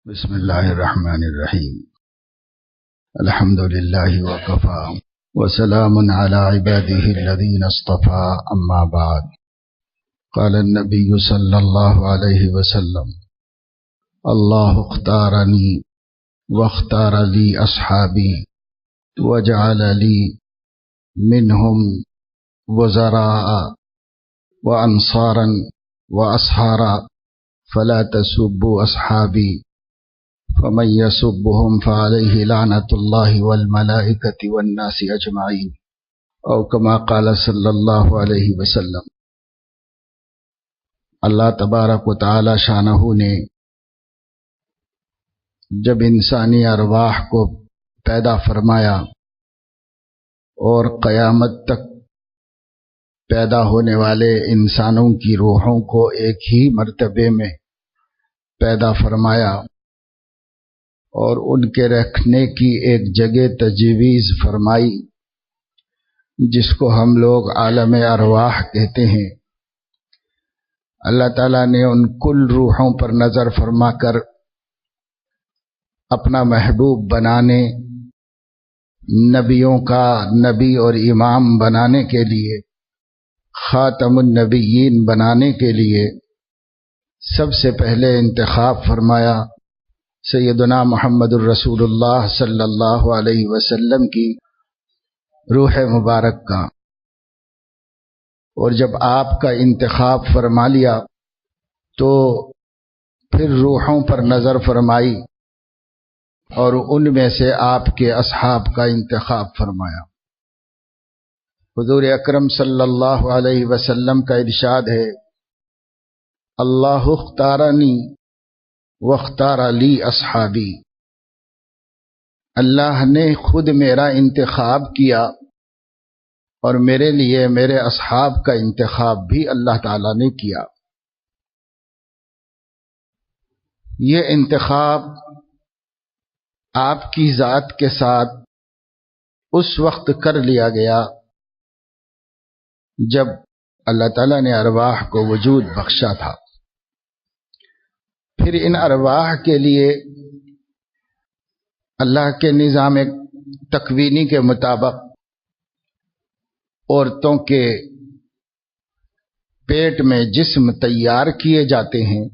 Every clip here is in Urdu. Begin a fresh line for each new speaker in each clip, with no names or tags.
بسم اللہ الرحمن الرحیم الحمد للہ وکفا وسلام علی عباده الذین اصطفى اما بعد قال النبی صلی اللہ علیہ وسلم اللہ اختارنی واختار لی اصحابی وجعل لی منہم وزراء وانصارا واصحارا فلا تسبوا اصحابی فمن يسبهم فعليه لعنة الله والملائكة والناس أجمعين او كما قال صلی اللہ علیہ وسلم۔ اللہ تبارک و تعالی شانہ نے جب انسانی ارواح کو پیدا فرمایا اور قیامت تک پیدا ہونے والے انسانوں کی روحوں کو ایک ہی مرتبے میں پیدا فرمایا اور ان کے رکھنے کی ایک جگہ تجویز فرمائی جس کو ہم لوگ عالم ارواح کہتے ہیں، اللہ تعالیٰ نے ان کل روحوں پر نظر فرما کر اپنا محبوب بنانے، نبیوں کا نبی اور امام بنانے کے لیے، خاتم النبیین بنانے کے لیے سب سے پہلے انتخاب فرمایا سیدنا محمد الرسول اللہ صلی اللہ علیہ وسلم کی روح مبارک کا۔ اور جب آپ کا انتخاب فرما لیا تو پھر روحوں پر نظر فرمائی اور ان میں سے آپ کے اصحاب کا انتخاب فرمایا۔ حضور اکرم صلی اللہ علیہ وسلم کا ارشاد ہے، اللہ اختارنی واختار لی اصحابی، اللہ نے خود میرا انتخاب کیا اور میرے لیے میرے اصحاب کا انتخاب بھی اللہ تعالیٰ نے کیا۔ یہ انتخاب آپ کی ذات کے ساتھ اس وقت کر لیا گیا جب اللہ تعالیٰ نے ارواح کو وجود بخشا تھا۔ پھر ان ارواح کے لیے اللہ کے نظام تکوینی کے مطابق عورتوں کے پیٹ میں جسم تیار کیے جاتے ہیں،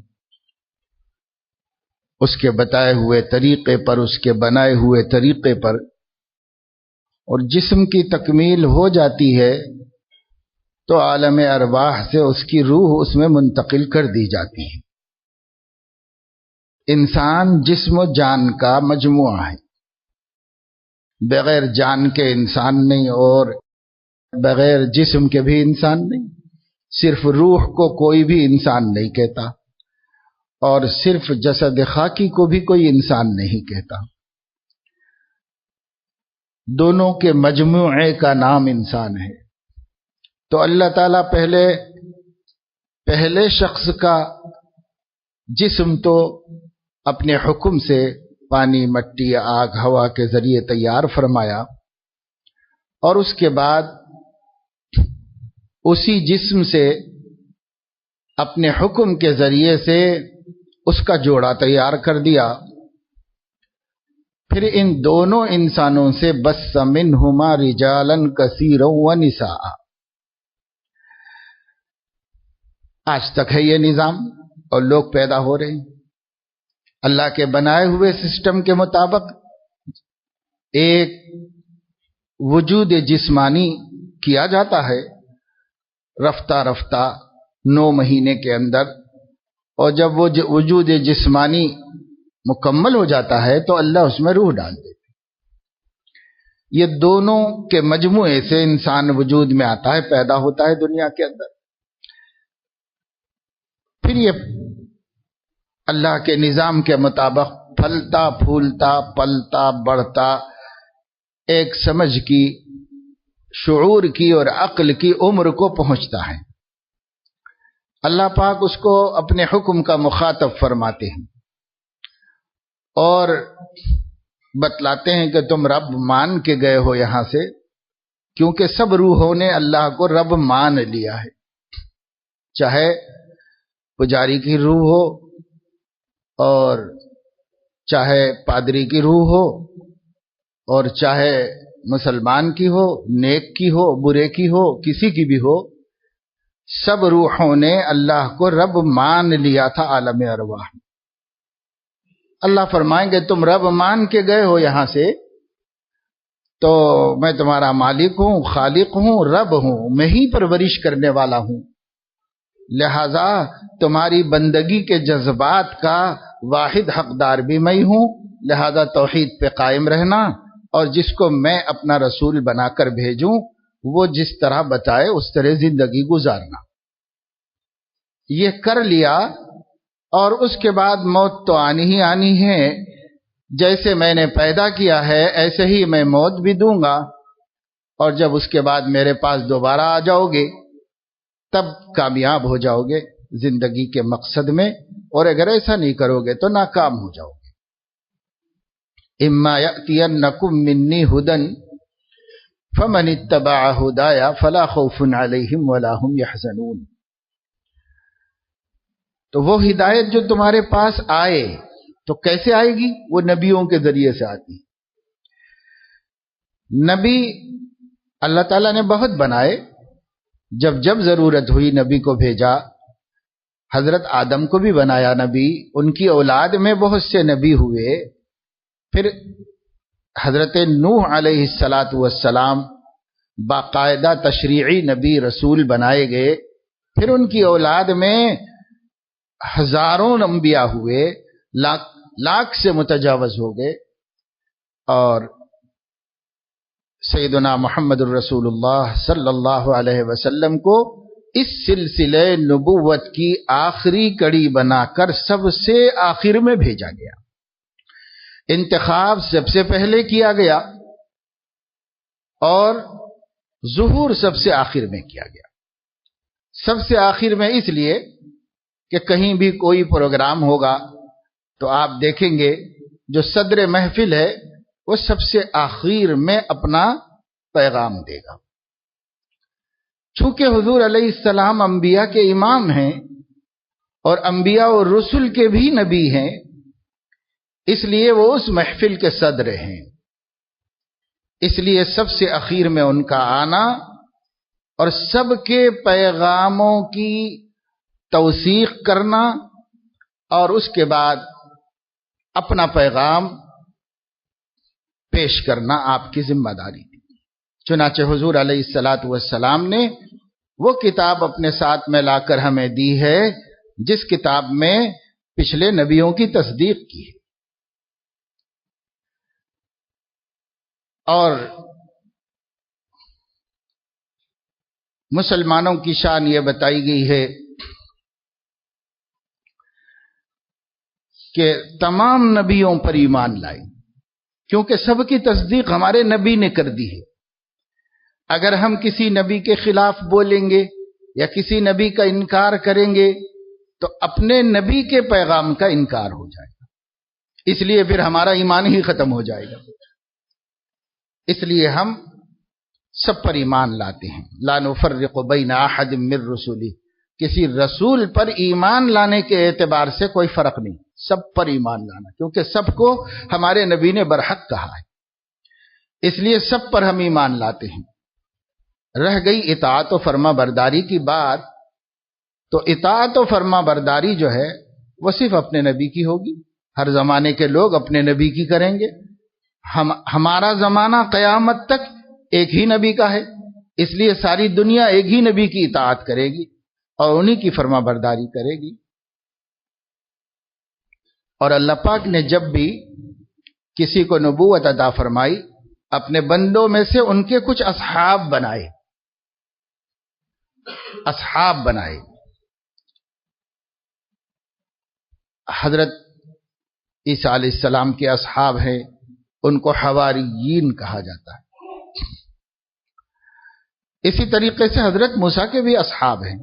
اس کے بتائے ہوئے طریقے پر، اس کے بنائے ہوئے طریقے پر، اور جسم کی تکمیل ہو جاتی ہے تو عالم ارواح سے اس کی روح اس میں منتقل کر دی جاتی ہے۔ انسان جسم و جان کا مجموعہ ہے، بغیر جان کے انسان نہیں اور بغیر جسم کے بھی انسان نہیں۔ صرف روح کو کوئی بھی انسان نہیں کہتا اور صرف جسد خاکی کو بھی کوئی انسان نہیں کہتا، دونوں کے مجموعے کا نام انسان ہے۔ تو اللہ تعالیٰ پہلے شخص کا جسم تو اپنے حکم سے پانی، مٹی، آگ، ہوا کے ذریعے تیار فرمایا، اور اس کے بعد اسی جسم سے اپنے حکم کے ذریعے سے اس کا جوڑا تیار کر دیا۔ پھر ان دونوں انسانوں سے بث منہما رجالا کثیرا ونساء، آج تک ہے یہ نظام اور لوگ پیدا ہو رہے ہیں۔ اللہ کے بنائے ہوئے سسٹم کے مطابق ایک وجود جسمانی کیا جاتا ہے رفتہ رفتہ 9 مہینے کے اندر، اور جب وہ وجود جسمانی مکمل ہو جاتا ہے تو اللہ اس میں روح ڈال دیتے۔ یہ دونوں کے مجموعے سے انسان وجود میں آتا ہے، پیدا ہوتا ہے دنیا کے اندر۔ پھر یہ اللہ کے نظام کے مطابق پھلتا پھولتا پلتا بڑھتا ایک سمجھ کی، شعور کی اور عقل کی عمر کو پہنچتا ہے۔ اللہ پاک اس کو اپنے حکم کا مخاطب فرماتے ہیں اور بتلاتے ہیں کہ تم رب مان کے گئے ہو یہاں سے، کیونکہ سب روحوں نے اللہ کو رب مان لیا ہے، چاہے پجاری کی روح ہو اور چاہے پادری کی روح ہو اور چاہے مسلمان کی ہو، نیک کی ہو، برے کی ہو، کسی کی بھی ہو، سب روحوں نے اللہ کو رب مان لیا تھا عالم ارواح۔ اللہ فرمائیں گے تم رب مان کے گئے ہو یہاں سے، تو میں تمہارا مالک ہوں، خالق ہوں، رب ہوں، میں ہی پرورش کرنے والا ہوں، لہذا تمہاری بندگی کے جذبات کا واحد حقدار بھی میں ہوں، لہذا توحید پہ قائم رہنا، اور جس کو میں اپنا رسول بنا کر بھیجوں وہ جس طرح بتائے اس طرح زندگی گزارنا۔ یہ کر لیا، اور اس کے بعد موت تو آنی ہی آنی ہے، جیسے میں نے پیدا کیا ہے ایسے ہی میں موت بھی دوں گا، اور جب اس کے بعد میرے پاس دوبارہ آ جاؤ گے تب کامیاب ہو جاؤ گے زندگی کے مقصد میں، اور اگر ایسا نہیں کرو گے تو ناکام ہو جاؤ گے۔ اما یأتینکم منی ھدی فمن اتبع ھدایا فلا خوف علیہم ولا هم یحزنون۔ تو وہ ہدایت جو تمہارے پاس آئے تو کیسے آئے گی؟ وہ نبیوں کے ذریعے سے آتی۔ نبی اللہ تعالیٰ نے بہت بنائے، جب جب ضرورت ہوئی نبی کو بھیجا۔ حضرت آدم کو بھی بنایا نبی، ان کی اولاد میں بہت سے نبی ہوئے، پھر حضرت نوح علیہ السلام باقاعدہ تشریعی نبی رسول بنائے گئے، پھر ان کی اولاد میں ہزاروں انبیاء ہوئے، لاکھ سے متجاوز ہو گئے، اور سیدنا محمد الرسول اللہ صلی اللہ علیہ وسلم کو اس سلسلے نبوت کی آخری کڑی بنا کر سب سے آخر میں بھیجا گیا۔ انتخاب سب سے پہلے کیا گیا اور ظہور سب سے آخر میں کیا گیا۔ سب سے آخر میں اس لیے کہ کہیں بھی کوئی پروگرام ہوگا تو آپ دیکھیں گے جو صدر محفل ہے وہ سب سے آخر میں اپنا پیغام دے گا۔ چونکہ حضور علیہ السلام انبیاء کے امام ہیں اور انبیاء اور رسل کے بھی نبی ہیں، اس لیے وہ اس محفل کے صدر ہیں، اس لیے سب سے اخیر میں ان کا آنا اور سب کے پیغاموں کی توثیق کرنا، اور اس کے بعد اپنا پیغام پیش کرنا آپ کی ذمہ داری تھی۔ چنانچہ حضور علیہ السلام نے وہ کتاب اپنے ساتھ میں لا کر ہمیں دی ہے جس کتاب میں پچھلے نبیوں کی تصدیق کی ہے، اور مسلمانوں کی شان یہ بتائی گئی ہے کہ تمام نبیوں پر ایمان لائے، کیونکہ سب کی تصدیق ہمارے نبی نے کر دی ہے۔ اگر ہم کسی نبی کے خلاف بولیں گے یا کسی نبی کا انکار کریں گے تو اپنے نبی کے پیغام کا انکار ہو جائے گا، اس لیے پھر ہمارا ایمان ہی ختم ہو جائے گا۔ اس لیے ہم سب پر ایمان لاتے ہیں۔ لا نفرق بین احد من رسلی، کسی رسول پر ایمان لانے کے اعتبار سے کوئی فرق نہیں، سب پر ایمان لانا، کیونکہ سب کو ہمارے نبی نے برحق کہا ہے، اس لیے سب پر ہم ایمان لاتے ہیں۔ رہ گئی اطاعت و فرما برداری کی بات، تو اطاعت و فرما برداری جو ہے وہ صرف اپنے نبی کی ہوگی، ہر زمانے کے لوگ اپنے نبی کی کریں گے۔ ہمارا زمانہ قیامت تک ایک ہی نبی کا ہے، اس لیے ساری دنیا ایک ہی نبی کی اطاعت کرے گی اور انہی کی فرما برداری کرے گی۔ اور اللہ پاک نے جب بھی کسی کو نبوت عطا فرمائی، اپنے بندوں میں سے ان کے کچھ اصحاب بنائے، حضرت عیسیٰ علیہ السلام کے اصحاب ہیں، ان کو حواریین کہا جاتا ہے۔ اسی طریقے سے حضرت موسیٰ کے بھی اصحاب ہیں،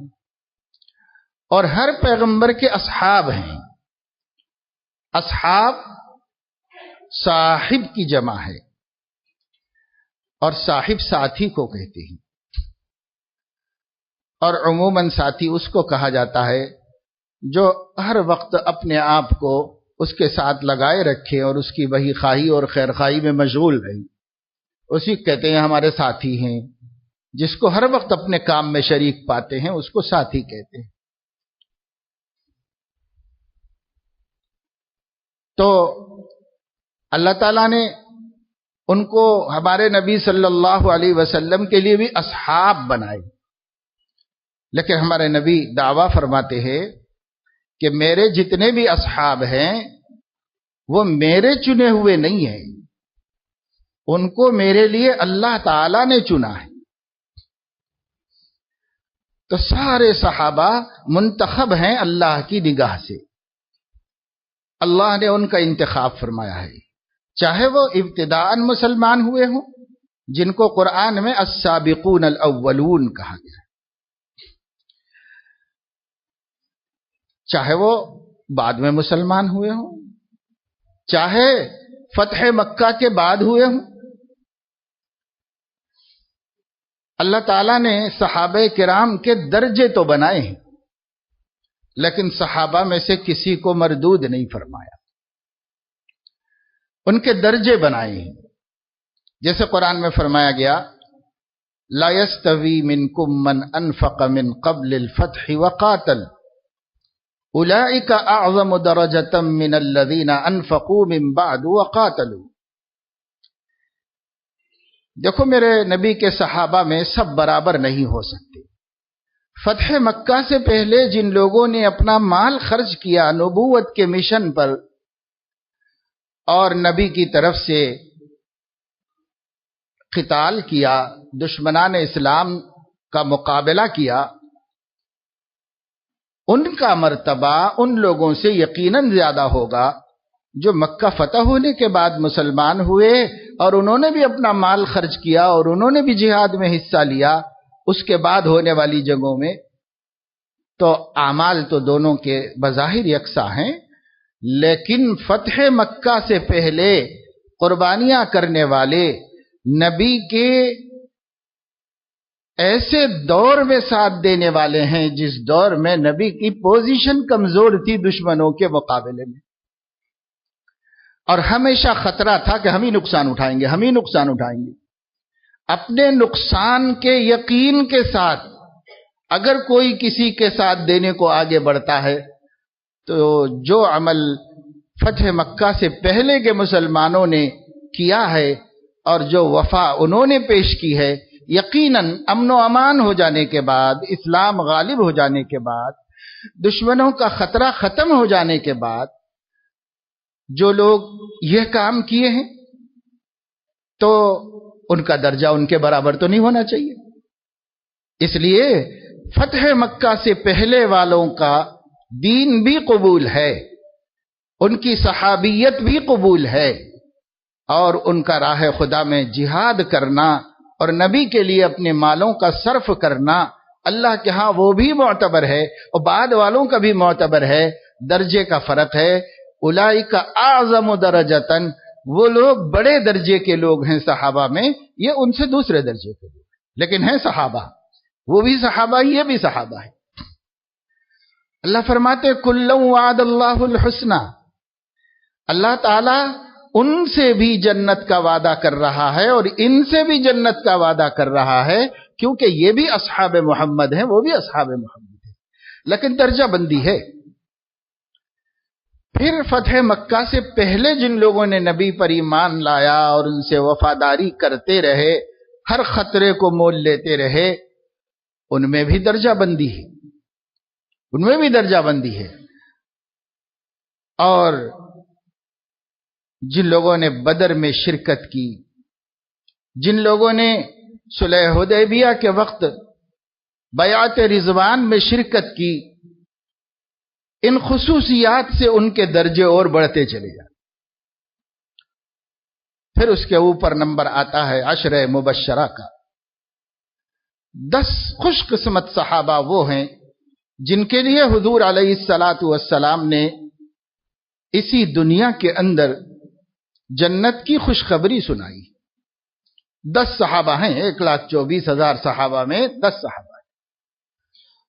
اور ہر پیغمبر کے اصحاب ہیں۔ اصحاب صاحب کی جمع ہے، اور صاحب ساتھی کو کہتے ہیں، اور عموماً ساتھی اس کو کہا جاتا ہے جو ہر وقت اپنے آپ کو اس کے ساتھ لگائے رکھے اور اس کی وہی خواہی اور خیر خواہی میں مشغول رہی، اسی کہتے ہیں ہمارے ساتھی ہیں۔ جس کو ہر وقت اپنے کام میں شریک پاتے ہیں اس کو ساتھی کہتے ہیں۔ تو اللہ تعالیٰ نے ان کو ہمارے نبی صلی اللہ علیہ وسلم کے لیے بھی اصحاب بنائے، لیکن ہمارے نبی دعویٰ فرماتے ہیں کہ میرے جتنے بھی اصحاب ہیں وہ میرے چنے ہوئے نہیں ہیں، ان کو میرے لیے اللہ تعالیٰ نے چنا ہے۔ تو سارے صحابہ منتخب ہیں اللہ کی نگاہ سے، اللہ نے ان کا انتخاب فرمایا ہے، چاہے وہ ابتداءً مسلمان ہوئے ہوں جن کو قرآن میں السابقون الاولون کہا گیا، چاہے وہ بعد میں مسلمان ہوئے ہوں، چاہے فتح مکہ کے بعد ہوئے ہوں۔ اللہ تعالیٰ نے صحابہ کرام کے درجے تو بنائے ہیں، لیکن صحابہ میں سے کسی کو مردود نہیں فرمایا، ان کے درجے بنائے ہیں۔ جیسے قرآن میں فرمایا گیا لا يستوی منکم من انفق من قبل الفتح وقاتل اولئک اعظم درجة من الذین انفقوا من بعد وقاتلوا۔ دیکھو میرے نبی کے صحابہ میں سب برابر نہیں ہو سکتے۔ فتح مکہ سے پہلے جن لوگوں نے اپنا مال خرچ کیا نبوت کے مشن پر اور نبی کی طرف سے قتال کیا، دشمنان اسلام کا مقابلہ کیا، ان کا مرتبہ ان لوگوں سے یقیناً زیادہ ہوگا جو مکہ فتح ہونے کے بعد مسلمان ہوئے اور انہوں نے بھی اپنا مال خرچ کیا اور انہوں نے بھی جہاد میں حصہ لیا اس کے بعد ہونے والی جنگوں میں۔ تو اعمال تو دونوں کے بظاہر یکساں ہیں، لیکن فتح مکہ سے پہلے قربانیاں کرنے والے نبی کے ایسے دور میں ساتھ دینے والے ہیں جس دور میں نبی کی پوزیشن کمزور تھی دشمنوں کے مقابلے میں، اور ہمیشہ خطرہ تھا کہ ہم ہی نقصان اٹھائیں گے، ہم ہی نقصان اٹھائیں گے۔ اپنے نقصان کے یقین کے ساتھ اگر کوئی کسی کے ساتھ دینے کو آگے بڑھتا ہے تو جو عمل فتح مکہ سے پہلے کے مسلمانوں نے کیا ہے اور جو وفا انہوں نے پیش کی ہے، یقیناً امن و امان ہو جانے کے بعد، اسلام غالب ہو جانے کے بعد، دشمنوں کا خطرہ ختم ہو جانے کے بعد جو لوگ یہ کام کیے ہیں تو ان کا درجہ ان کے برابر تو نہیں ہونا چاہیے۔ اس لیے فتح مکہ سے پہلے والوں کا دین بھی قبول ہے، ان کی صحابیت بھی قبول ہے، اور ان کا راہ خدا میں جہاد کرنا اور نبی کے لیے اپنے مالوں کا صرف کرنا اللہ کے ہاں وہ بھی معتبر ہے اور بعد والوں کا بھی معتبر ہے۔ درجے کا فرق ہے۔ اولئک اعظم درجۃ، وہ لوگ بڑے درجے کے لوگ ہیں صحابہ میں، یہ ان سے دوسرے درجے کے لوگ، لیکن ہیں صحابہ، وہ بھی صحابہ، یہ بھی صحابہ ہے۔ اللہ فرماتے کلا وعد اللہ الحسنی، اللہ تعالی ان سے بھی جنت کا وعدہ کر رہا ہے اور ان سے بھی جنت کا وعدہ کر رہا ہے، کیونکہ یہ بھی اصحاب محمد ہیں، وہ بھی اصحاب محمد ہیں، لیکن درجہ بندی ہے۔ پھر فتح مکہ سے پہلے جن لوگوں نے نبی پر ایمان لایا اور ان سے وفاداری کرتے رہے، ہر خطرے کو مول لیتے رہے، ان میں بھی درجہ بندی ہے، ان میں بھی درجہ بندی ہے۔ اور جن لوگوں نے بدر میں شرکت کی، جن لوگوں نے صلح حدیبیہ کے وقت بیعت رضوان میں شرکت کی، ان خصوصیات سے ان کے درجے اور بڑھتے چلے جاتے۔ پھر اس کے اوپر نمبر آتا ہے عشرہ مبشرہ کا۔ 10 خوش قسمت صحابہ وہ ہیں جن کے لیے حضور علیہ الصلاۃ والسلام نے اسی دنیا کے اندر جنت کی خوشخبری سنائی۔ 10 صحابہ ہیں، 1,24,000 صحابہ میں 10 صحابہ ہیں،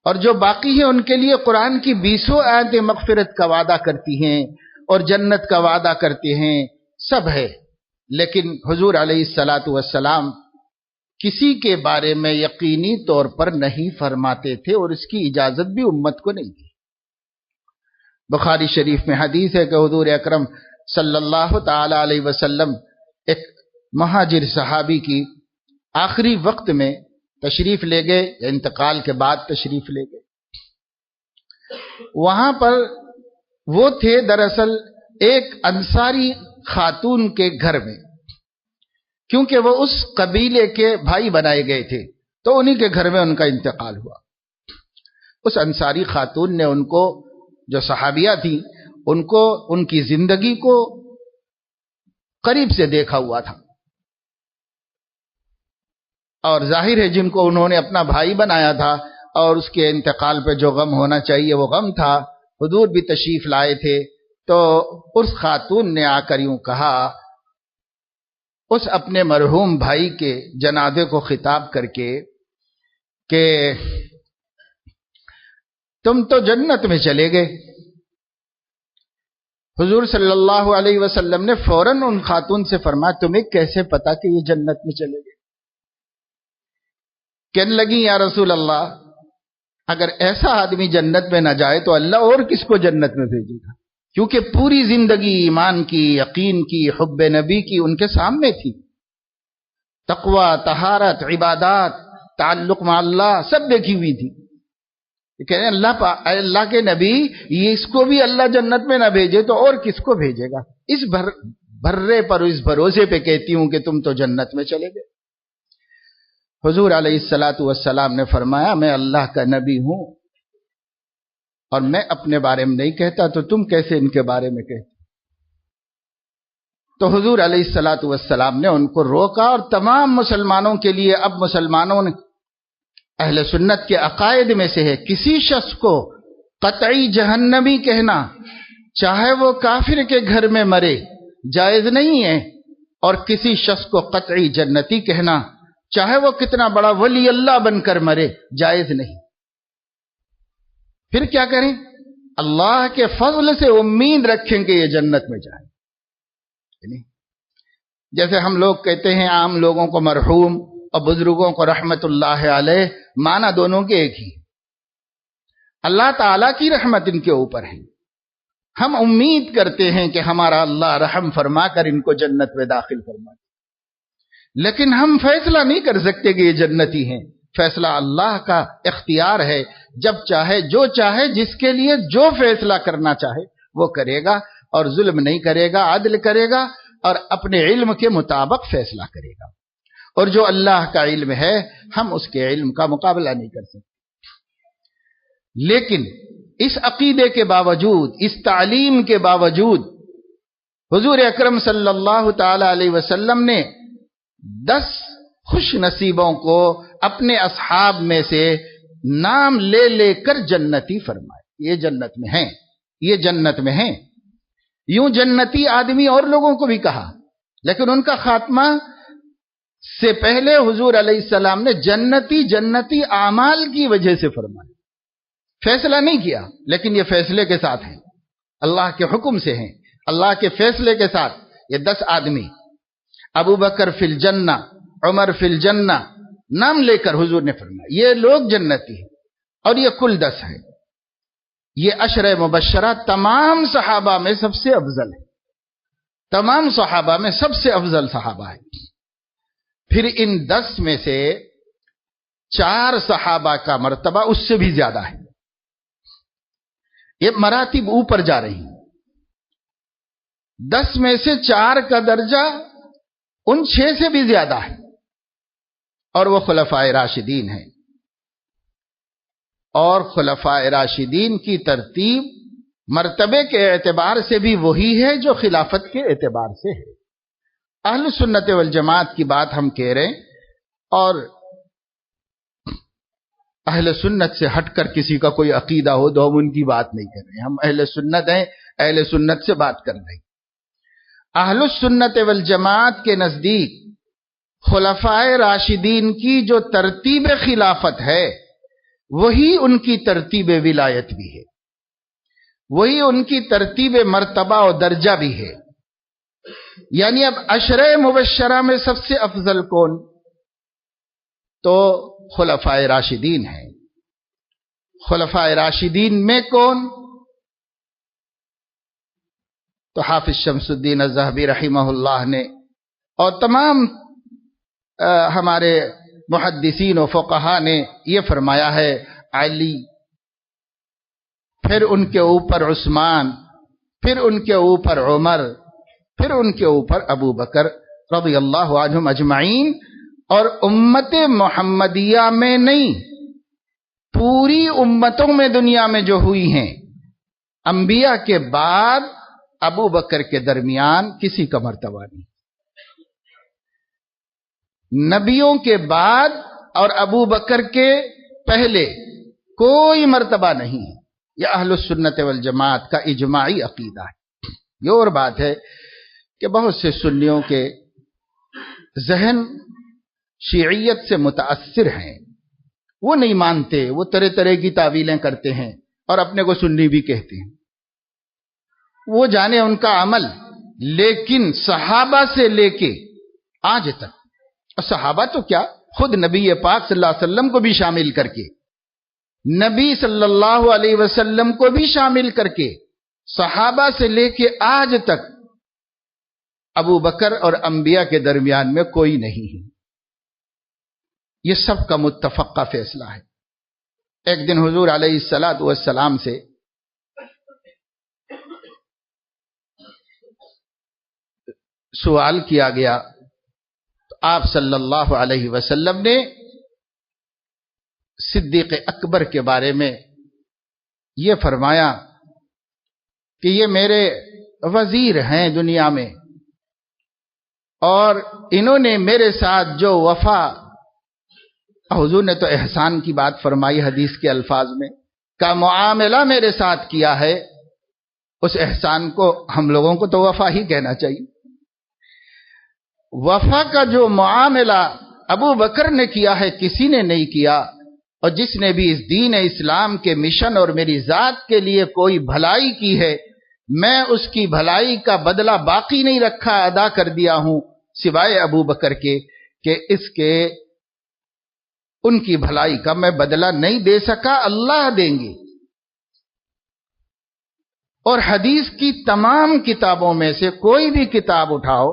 اور جو باقی ہیں ان کے لیے قرآن کی 20 آیتیں مغفرت کا وعدہ کرتی ہیں، اور جنت کا وعدہ کرتے ہیں، سب ہے، لیکن حضور علیہ الصلاۃ والسلام کسی کے بارے میں یقینی طور پر نہیں فرماتے تھے، اور اس کی اجازت بھی امت کو نہیں تھی۔ بخاری شریف میں حدیث ہے کہ حضور اکرم صلی اللہ تعالی علیہ وسلم ایک مہاجر صحابی کی آخری وقت میں تشریف لے گئے، یا انتقال کے بعد تشریف لے گئے۔ وہاں پر وہ تھے دراصل ایک انصاری خاتون کے گھر میں، کیونکہ وہ اس قبیلے کے بھائی بنائے گئے تھے، تو انہی کے گھر میں ان کا انتقال ہوا۔ اس انصاری خاتون نے ان کو، جو صحابیہ تھی، ان کو ان کی زندگی کو قریب سے دیکھا ہوا تھا، اور ظاہر ہے جن کو انہوں نے اپنا بھائی بنایا تھا اور اس کے انتقال پہ جو غم ہونا چاہیے وہ غم تھا۔ حضور بھی تشریف لائے تھے، تو اس خاتون نے آ کر یوں کہا، اس اپنے مرحوم بھائی کے جنازے کو خطاب کر کے، کہ تم تو جنت میں چلے گئے۔ حضور صلی اللہ علیہ وسلم نے فوراً ان خاتون سے فرمایا، تمہیں کیسے پتا کہ یہ جنت میں چلے گئے؟ کہنے لگی، یا رسول اللہ، اگر ایسا آدمی جنت میں نہ جائے تو اللہ اور کس کو جنت میں بھیجے گا؟ کیونکہ پوری زندگی ایمان کی، یقین کی، حب نبی کی ان کے سامنے تھی، تقوی، طہارت، عبادات، تعلق مع اللہ سب دیکھی ہوئی تھی۔ کہنے اللہ کے نبی، یہ اس کو بھی اللہ جنت میں نہ بھیجے تو اور کس کو بھیجے گا؟ اس بھرے پر، اس بھروسے پہ کہتی ہوں کہ تم تو جنت میں چلے گئے۔ حضور علیہ الصلاۃ والسلام نے فرمایا، میں اللہ کا نبی ہوں اور میں اپنے بارے میں نہیں کہتا، تو تم کیسے ان کے بارے میں کہتے؟ تو حضور علیہ الصلاۃ والسلام نے ان کو روکا، اور تمام مسلمانوں کے لیے اب مسلمانوں نے، اہل سنت کے عقائد میں سے ہے، کسی شخص کو قطعی جہنمی کہنا، چاہے وہ کافر کے گھر میں مرے، جائز نہیں ہے، اور کسی شخص کو قطعی جنتی کہنا، چاہے وہ کتنا بڑا ولی اللہ بن کر مرے، جائز نہیں۔ پھر کیا کریں؟ اللہ کے فضل سے امید رکھیں کہ یہ جنت میں جائیں۔ جیسے ہم لوگ کہتے ہیں عام لوگوں کو مرحوم اور بزرگوں کو رحمت اللہ علیہ، معنی دونوں کے ایک ہی، اللہ تعالیٰ کی رحمت ان کے اوپر ہے، ہم امید کرتے ہیں کہ ہمارا اللہ رحم فرما کر ان کو جنت میں داخل فرما، لیکن ہم فیصلہ نہیں کر سکتے کہ یہ جنتی ہیں، فیصلہ اللہ کا اختیار ہے، جب چاہے، جو چاہے، جس کے لیے جو فیصلہ کرنا چاہے وہ کرے گا، اور ظلم نہیں کرے گا، عدل کرے گا، اور اپنے علم کے مطابق فیصلہ کرے گا، اور جو اللہ کا علم ہے ہم اس کے علم کا مقابلہ نہیں کر سکتے۔ لیکن اس عقیدے کے باوجود، اس تعلیم کے باوجود، حضور اکرم صلی اللہ تعالی علیہ وسلم نے 10 خوش نصیبوں کو اپنے اصحاب میں سے نام لے لے کر جنتی فرمائے، یہ جنت میں ہیں، یہ جنت میں ہیں۔ یوں جنتی آدمی اور لوگوں کو بھی کہا، لیکن ان کا خاتمہ سے پہلے حضور علیہ السلام نے جنتی اعمال کی وجہ سے فرمایا، فیصلہ نہیں کیا، لیکن یہ فیصلے کے ساتھ ہیں، اللہ کے حکم سے ہیں، اللہ کے فیصلے کے ساتھ۔ یہ 10 آدمی، ابو بکر فی الجنہ، عمر فی الجنہ، نام لے کر حضور نے فرمایا یہ لوگ جنتی ہیں، اور یہ کل 10 ہے۔ یہ عشرہ مبشرہ تمام صحابہ میں سب سے افضل ہے، تمام صحابہ میں سب سے افضل صحابہ ہے۔ پھر ان 10 میں سے 4 صحابہ کا مرتبہ اس سے بھی زیادہ ہے، یہ مراتب اوپر جا رہی ہیں۔ 10 میں سے 4 کا درجہ ان 6 سے بھی زیادہ ہے، اور وہ خلفائے راشدین ہیں، اور خلفائے راشدین کی ترتیب مرتبے کے اعتبار سے بھی وہی ہے جو خلافت کے اعتبار سے ہے۔ اہل سنت والجماعت کی بات ہم کہہ رہے ہیں، اور اہل سنت سے ہٹ کر کسی کا کوئی عقیدہ ہو تو ہم ان کی بات نہیں کر رہے، ہم اہل سنت ہیں، اہل سنت سے بات کر رہے ہیں۔ اہل السنت والجماعت کے نزدیک خلفائے راشدین کی جو ترتیب خلافت ہے وہی ان کی ترتیب ولایت بھی ہے، وہی ان کی ترتیب مرتبہ اور درجہ بھی ہے. یعنی اب عشرہ مبشرہ میں سب سے افضل کون؟ تو خلفائے راشدین ہیں. خلفائے راشدین میں کون؟ تو حافظ شمس الدین الذہبی رحمہ اللہ نے اور تمام ہمارے محدثین و فقہا نے یہ فرمایا ہے علی، پھر ان کے اوپر عثمان، پھر ان کے اوپر عمر، پھر ان کے اوپر ابو بکر رضی اللہ عنہم اجمعین. اور امت محمدیہ میں نہیں، پوری امتوں میں دنیا میں جو ہوئی ہیں، انبیاء کے بعد ابو بکر کے درمیان کسی کا مرتبہ نہیں. نبیوں کے بعد اور ابو بکر کے پہلے کوئی مرتبہ نہیں ہے. یہ اہل السنت والجماعت کا اجماعی عقیدہ ہے. یہ اور بات ہے کہ بہت سے سنیوں کے ذہن شیعیت سے متاثر ہیں، وہ نہیں مانتے، وہ طرح طرح کی تعویلیں کرتے ہیں اور اپنے کو سنی بھی کہتے ہیں. وہ جانے ان کا عمل. لیکن صحابہ سے لے کے آج تک، اور صحابہ تو کیا، خود نبی پاک صلی اللہ علیہ وسلم کو بھی شامل کر کے، نبی صلی اللہ علیہ وسلم کو بھی شامل کر کے، صحابہ سے لے کے آج تک ابو بکر اور انبیاء کے درمیان میں کوئی نہیں ہے. یہ سب کا متفقہ فیصلہ ہے. ایک دن حضور علیہ الصلوۃ والسلام سے سوال کیا گیا تو آپ صلی اللہ علیہ وسلم نے صدیق اکبر کے بارے میں یہ فرمایا کہ یہ میرے وزیر ہیں دنیا میں، اور انہوں نے میرے ساتھ جو وفا، حضور نے تو احسان کی بات فرمائی حدیث کے الفاظ میں، کا معاملہ میرے ساتھ کیا ہے، اس احسان کو ہم لوگوں کو تو وفا ہی کہنا چاہیے. وفا کا جو معاملہ ابو بکر نے کیا ہے کسی نے نہیں کیا. اور جس نے بھی اس دین اسلام کے مشن اور میری ذات کے لیے کوئی بھلائی کی ہے، میں اس کی بھلائی کا بدلہ باقی نہیں رکھا، ادا کر دیا ہوں، سوائے ابو بکر کے کہ اس کے ان کی بھلائی کا میں بدلہ نہیں دے سکا، اللہ دیں گے. اور حدیث کی تمام کتابوں میں سے کوئی بھی کتاب اٹھاؤ،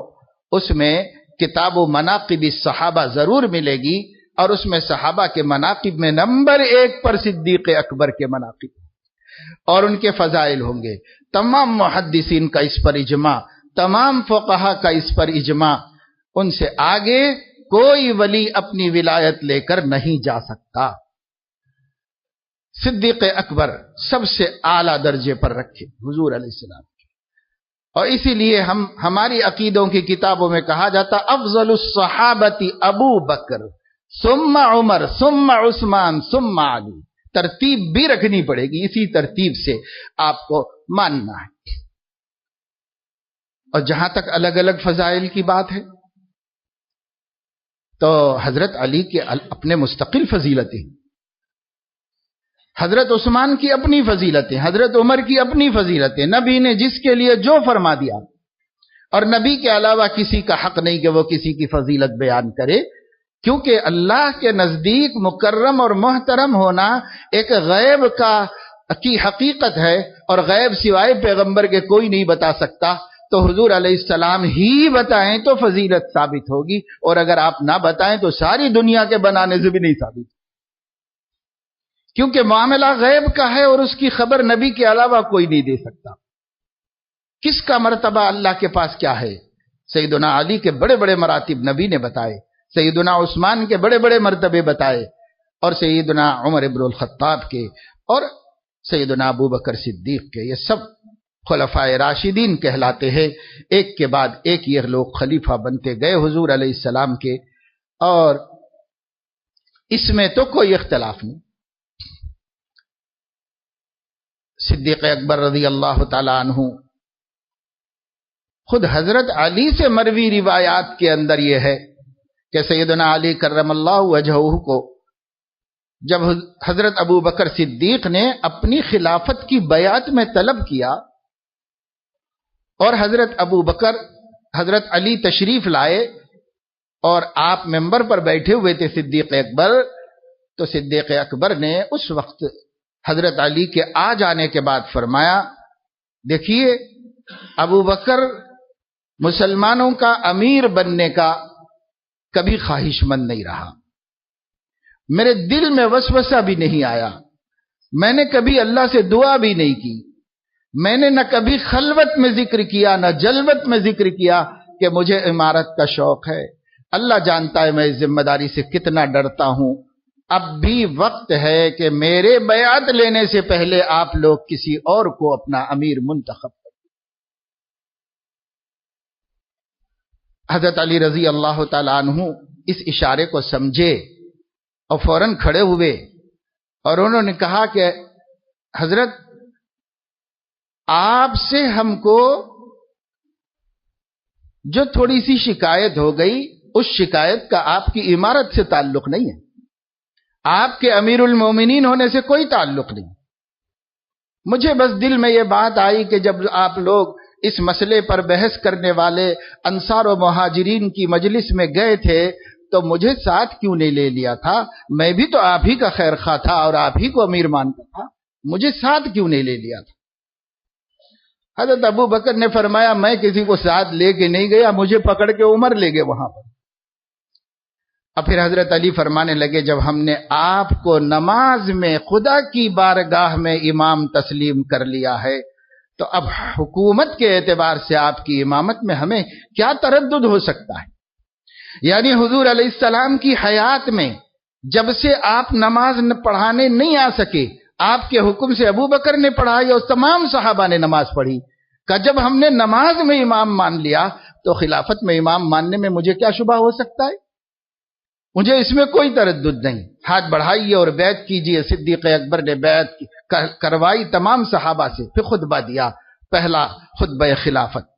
اس میں کتاب و مناقب الصحابہ ضرور ملے گی، اور اس میں صحابہ کے مناقب میں نمبر 1 پر صدیق اکبر کے مناقب اور ان کے فضائل ہوں گے. تمام محدثین کا اس پر اجماع، تمام فقہا کا اس پر اجماع. ان سے آگے کوئی ولی اپنی ولایت لے کر نہیں جا سکتا. صدیق اکبر سب سے اعلیٰ درجے پر رکھے حضور علیہ السلام. اور اسی لیے ہماری عقیدوں کی کتابوں میں کہا جاتا افضل الصحابتی ابو بکر ثم عمر ثم عثمان ثم علی. ترتیب بھی رکھنی پڑے گی، اسی ترتیب سے آپ کو ماننا ہے. اور جہاں تک الگ الگ فضائل کی بات ہے تو حضرت علی کے اپنے مستقل فضیلتیں، حضرت عثمان کی اپنی فضیلتیں، حضرت عمر کی اپنی فضیلتیں. نبی نے جس کے لیے جو فرما دیا، اور نبی کے علاوہ کسی کا حق نہیں کہ وہ کسی کی فضیلت بیان کرے، کیونکہ اللہ کے نزدیک مکرم اور محترم ہونا ایک غیب کی حقیقت ہے، اور غیب سوائے پیغمبر کے کوئی نہیں بتا سکتا. تو حضور علیہ السلام ہی بتائیں تو فضیلت ثابت ہوگی، اور اگر آپ نہ بتائیں تو ساری دنیا کے بنانے سے بھی نہیں ثابت، کیونکہ معاملہ غیب کا ہے اور اس کی خبر نبی کے علاوہ کوئی نہیں دے سکتا. کس کا مرتبہ اللہ کے پاس کیا ہے؟ سیدنا علی کے بڑے بڑے مراتب نبی نے بتائے، سیدنا عثمان کے بڑے بڑے مرتبے بتائے، اور سیدنا عمر ابن الخطاب کے، اور سیدنا ابو بکر صدیق کے. یہ سب خلفائے راشدین کہلاتے ہیں. ایک کے بعد ایک یہ لوگ خلیفہ بنتے گئے حضور علیہ السلام کے، اور اس میں تو کوئی اختلاف نہیں. صدیق اکبر رضی اللہ تعالی عنہ خود حضرت علی سے مروی روایات کے اندر یہ ہے کہ سیدنا علی کرم اللہ وجہہ کو جب حضرت ابو بکر صدیق نے اپنی خلافت کی بیعت میں طلب کیا اور حضرت ابو بکر حضرت علی تشریف لائے اور آپ ممبر پر بیٹھے ہوئے تھے صدیق اکبر، تو صدیق اکبر نے اس وقت حضرت علی کے آ جانے کے بعد فرمایا، دیکھیے ابو بکر مسلمانوں کا امیر بننے کا کبھی خواہش مند نہیں رہا، میرے دل میں وسوسہ بھی نہیں آیا، میں نے کبھی اللہ سے دعا بھی نہیں کی، میں نے نہ کبھی خلوت میں ذکر کیا نہ جلوت میں ذکر کیا کہ مجھے امارت کا شوق ہے۔ اللہ جانتا ہے میں اس ذمہ داری سے کتنا ڈرتا ہوں، اب بھی وقت ہے کہ میرے بیعت لینے سے پہلے آپ لوگ کسی اور کو اپنا امیر منتخب کریں۔ حضرت علی رضی اللہ تعالی عنہ اس اشارے کو سمجھے اور فوراً کھڑے ہوئے اور انہوں نے کہا کہ حضرت آپ سے ہم کو جو تھوڑی سی شکایت ہو گئی، اس شکایت کا آپ کی امارت سے تعلق نہیں ہے، آپ کے امیر المومنین ہونے سے کوئی تعلق نہیں۔ مجھے بس دل میں یہ بات آئی کہ جب آپ لوگ اس مسئلے پر بحث کرنے والے انصار و مہاجرین کی مجلس میں گئے تھے تو مجھے ساتھ کیوں نہیں لے لیا تھا؟ میں بھی تو آپ ہی کا خیر خواہ تھا اور آپ ہی کو امیر مانتا تھا، مجھے ساتھ کیوں نہیں لے لیا تھا؟ حضرت ابو بکر نے فرمایا، میں کسی کو ساتھ لے کے نہیں گیا، مجھے پکڑ کے عمر لے گئے وہاں پر۔ اور پھر حضرت علی فرمانے لگے، جب ہم نے آپ کو نماز میں خدا کی بارگاہ میں امام تسلیم کر لیا ہے تو اب حکومت کے اعتبار سے آپ کی امامت میں ہمیں کیا تردد ہو سکتا ہے؟ یعنی حضور علیہ السلام کی حیات میں جب سے آپ نماز پڑھانے نہیں آ سکے، آپ کے حکم سے ابو بکر نے پڑھائی اور تمام صحابہ نے نماز پڑھی، کہ جب ہم نے نماز میں امام مان لیا تو خلافت میں امام ماننے میں مجھے کیا شبہ ہو سکتا ہے؟ مجھے اس میں کوئی تردد نہیں، ہاتھ بڑھائیے اور بیعت کیجیے۔ صدیق اکبر نے بیعت کروائی تمام صحابہ سے، پھر خطبہ دیا، پہلا خطبہ خلافت،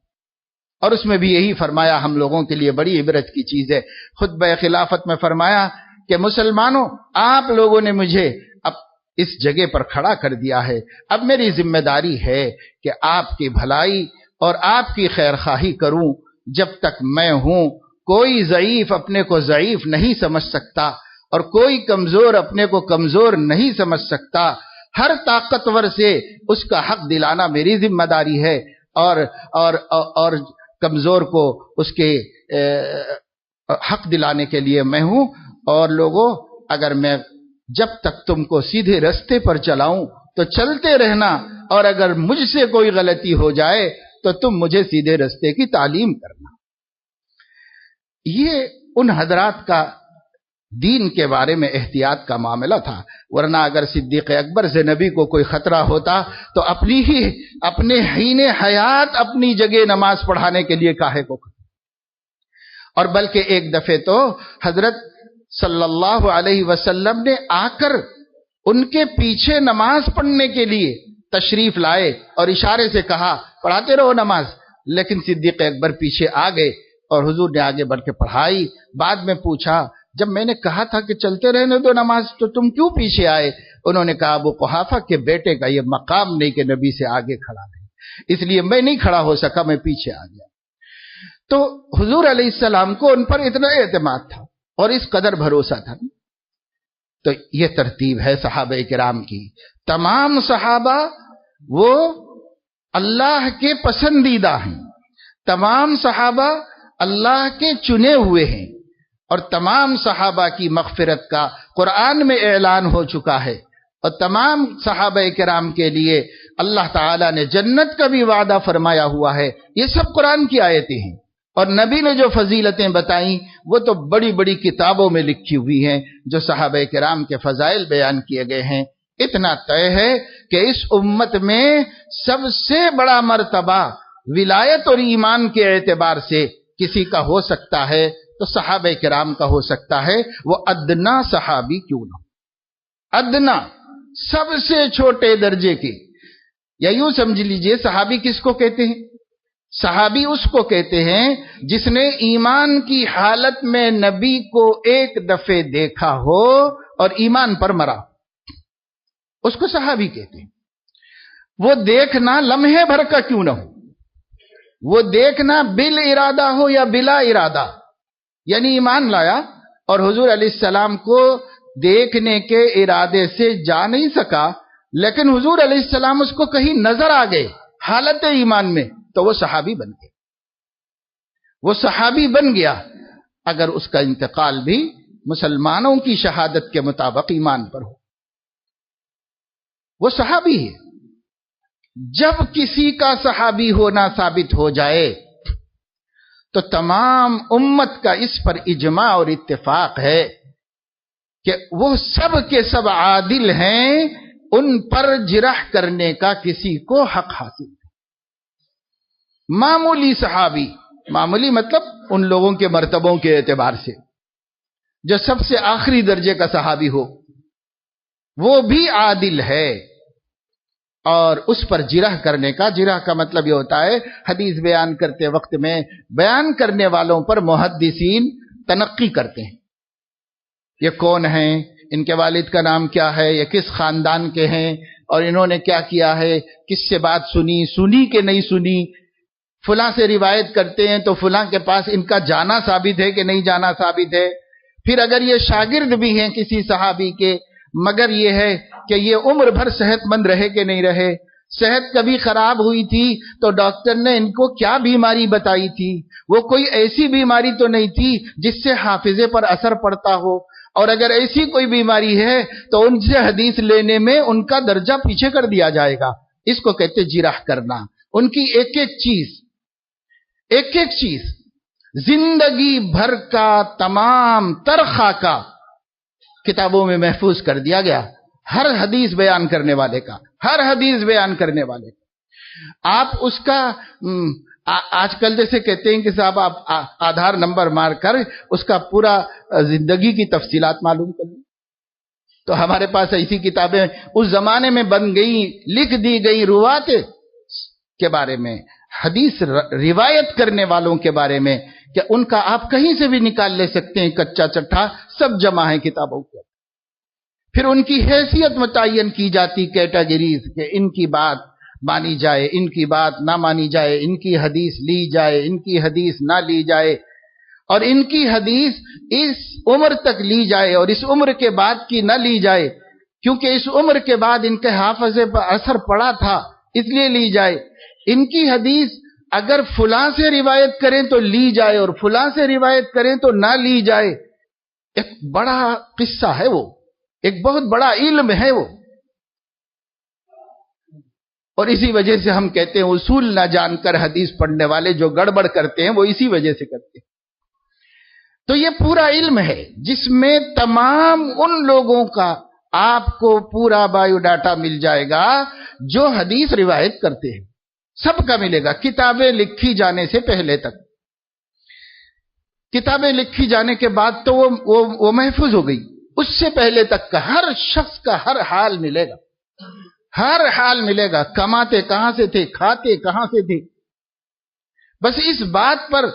اور اس میں بھی یہی فرمایا، ہم لوگوں کے لیے بڑی عبرت کی چیز ہے۔ خطبہ خلافت میں فرمایا کہ مسلمانوں، آپ لوگوں نے مجھے اب اس جگہ پر کھڑا کر دیا ہے، اب میری ذمہ داری ہے کہ آپ کی بھلائی اور آپ کی خیر خواہی کروں۔ جب تک میں ہوں کوئی ضعیف اپنے کو ضعیف نہیں سمجھ سکتا اور کوئی کمزور اپنے کو کمزور نہیں سمجھ سکتا، ہر طاقتور سے اس کا حق دلانا میری ذمہ داری ہے، اور کمزور کو اس کے حق دلانے کے لیے میں ہوں۔ اور لوگوں، اگر میں جب تک تم کو سیدھے رستے پر چلاؤں تو چلتے رہنا، اور اگر مجھ سے کوئی غلطی ہو جائے تو تم مجھے سیدھے رستے کی تعلیم کرنا۔ یہ ان حضرات کا دین کے بارے میں احتیاط کا معاملہ تھا، ورنہ اگر صدیق اکبر سے نبی کو کوئی خطرہ ہوتا تو اپنے حین حیات اپنی جگہ نماز پڑھانے کے لیے کاہے کو، اور بلکہ ایک دفعہ تو حضرت صلی اللہ علیہ وسلم نے آ کر ان کے پیچھے نماز پڑھنے کے لیے تشریف لائے اور اشارے سے کہا، پڑھاتے رہو نماز، لیکن صدیق اکبر پیچھے آ گئے اور حضور نے آگے بڑھ کے پڑھائی۔ بعد میں پوچھا، جب میں نے کہا تھا کہ چلتے رہنے دو نماز تو تم کیوں پیچھے آئے؟ انہوں نے کہا، ابو قحافہ کے بیٹے کا یہ مقام نہیں کہ نبی سے آگے کھڑا رہے، اس لیے میں نہیں کھڑا ہو سکا، میں پیچھے آ گیا۔ تو حضور علیہ السلام کو ان پر اتنا اعتماد تھا اور اس قدر بھروسہ تھا۔ تو یہ ترتیب ہے صحابہ کرام کی، تمام صحابہ وہ اللہ کے پسندیدہ ہیں، تمام صحابہ اللہ کے چنے ہوئے ہیں، اور تمام صحابہ کی مغفرت کا قرآن میں اعلان ہو چکا ہے، اور تمام صحابہ کرام کے لیے اللہ تعالیٰ نے جنت کا بھی وعدہ فرمایا ہوا ہے۔ یہ سب قرآن کی آیتیں ہیں، اور نبی نے جو فضیلتیں بتائیں وہ تو بڑی بڑی کتابوں میں لکھی ہوئی ہیں، جو صحابہ کرام کے فضائل بیان کیے گئے ہیں۔ اتنا طے ہے کہ اس امت میں سب سے بڑا مرتبہ ولایت اور ایمان کے اعتبار سے کسی کا ہو سکتا ہے تو صحابہ کرام کا ہو سکتا ہے، وہ ادنا صحابی کیوں نہ ہو، ادنا سب سے چھوٹے درجے کے، یا یوں سمجھ لیجئے صحابی کس کو کہتے ہیں؟ صحابی اس کو کہتے ہیں جس نے ایمان کی حالت میں نبی کو ایک دفعہ دیکھا ہو اور ایمان پر مرا، اس کو صحابی کہتے ہیں۔ وہ دیکھنا لمحے بھر کا کیوں نہ ہو، وہ دیکھنا بال ارادہ ہو یا بلا ارادہ، یعنی ایمان لایا اور حضور علیہ السلام کو دیکھنے کے ارادے سے جا نہیں سکا، لیکن حضور علیہ السلام اس کو کہیں نظر آ گئے حالت ایمان میں، تو وہ صحابی بن گیا، وہ صحابی بن گیا اگر اس کا انتقال بھی مسلمانوں کی شہادت کے مطابق ایمان پر ہو، وہ صحابی ہے۔ جب کسی کا صحابی ہونا ثابت ہو جائے تو تمام امت کا اس پر اجماع اور اتفاق ہے کہ وہ سب کے سب عادل ہیں، ان پر جرح کرنے کا کسی کو حق حاصل ہے۔ معمولی صحابی، معمولی مطلب ان لوگوں کے مرتبوں کے اعتبار سے جو سب سے آخری درجے کا صحابی ہو، وہ بھی عادل ہے، اور اس پر جرح کرنے کا، جرح کا مطلب یہ ہوتا ہے حدیث بیان کرتے وقت میں بیان کرنے والوں پر محدثین تنقی کرتے ہیں، یہ کون ہیں، ان کے والد کا نام کیا ہے، یہ کس خاندان کے ہیں، اور انہوں نے کیا کیا ہے، کس سے بات سنی کہ نہیں سنی، فلاں سے روایت کرتے ہیں تو فلاں کے پاس ان کا جانا ثابت ہے کہ نہیں جانا ثابت ہے، پھر اگر یہ شاگرد بھی ہیں کسی صحابی کے، مگر یہ ہے کہ یہ عمر بھر صحت مند رہے کہ نہیں رہے، صحت کبھی خراب ہوئی تھی تو ڈاکٹر نے ان کو کیا بیماری بتائی تھی، وہ کوئی ایسی بیماری تو نہیں تھی جس سے حافظے پر اثر پڑتا ہو، اور اگر ایسی کوئی بیماری ہے تو ان سے حدیث لینے میں ان کا درجہ پیچھے کر دیا جائے گا، اس کو کہتے جرح کرنا۔ ان کی ایک ایک چیز زندگی بھر کا تمام تر خاکہ کتابوں میں محفوظ کر دیا گیا، ہر حدیث بیان کرنے والے کا، ہر حدیث بیان کرنے والے کا۔ آپ اس کا آج کل جیسے کہتے ہیں کہ صاحب آپ آدھار نمبر مار کر اس کا پورا زندگی کی تفصیلات معلوم کر لیں، تو ہمارے پاس ایسی کتابیں اس زمانے میں بن گئی، لکھ دی گئی روات کے بارے میں، حدیث روایت کرنے والوں کے بارے میں، کہ ان کا آپ کہیں سے بھی نکال لے سکتے ہیں، کچا چٹھا سب جمع ہے کتابوں کے۔ پھر ان کی حیثیت متعین کی جاتی کیٹیگریز، کہ ان کی بات مانی جائے، ان کی بات نہ مانی جائے، ان کی حدیث لی جائے، ان کی حدیث نہ لی جائے، اور ان کی حدیث اس عمر تک لی جائے اور اس عمر کے بعد کی نہ لی جائے، کیونکہ اس عمر کے بعد ان کے حافظے پر اثر پڑا تھا اس لیے لی جائے، ان کی حدیث اگر فلاں سے روایت کریں تو لی جائے اور فلاں سے روایت کریں تو نہ لی جائے۔ ایک بڑا قصہ ہے وہ، ایک بہت بڑا علم ہے وہ، اور اسی وجہ سے ہم کہتے ہیں اصول نہ جان کر حدیث پڑھنے والے جو گڑبڑ کرتے ہیں وہ اسی وجہ سے کرتے ہیں۔ تو یہ پورا علم ہے جس میں تمام ان لوگوں کا آپ کو پورا بایو ڈاٹا مل جائے گا جو حدیث روایت کرتے ہیں، سب کا ملے گا، کتابیں لکھی جانے سے پہلے تک۔ کتابیں لکھی جانے کے بعد تو وہ محفوظ ہو گئی، اس سے پہلے تک کا ہر شخص کا ہر حال ملے گا، ہر حال ملے گا، کماتے کہاں سے تھے، کھاتے کہاں سے تھے۔ بس اس بات پر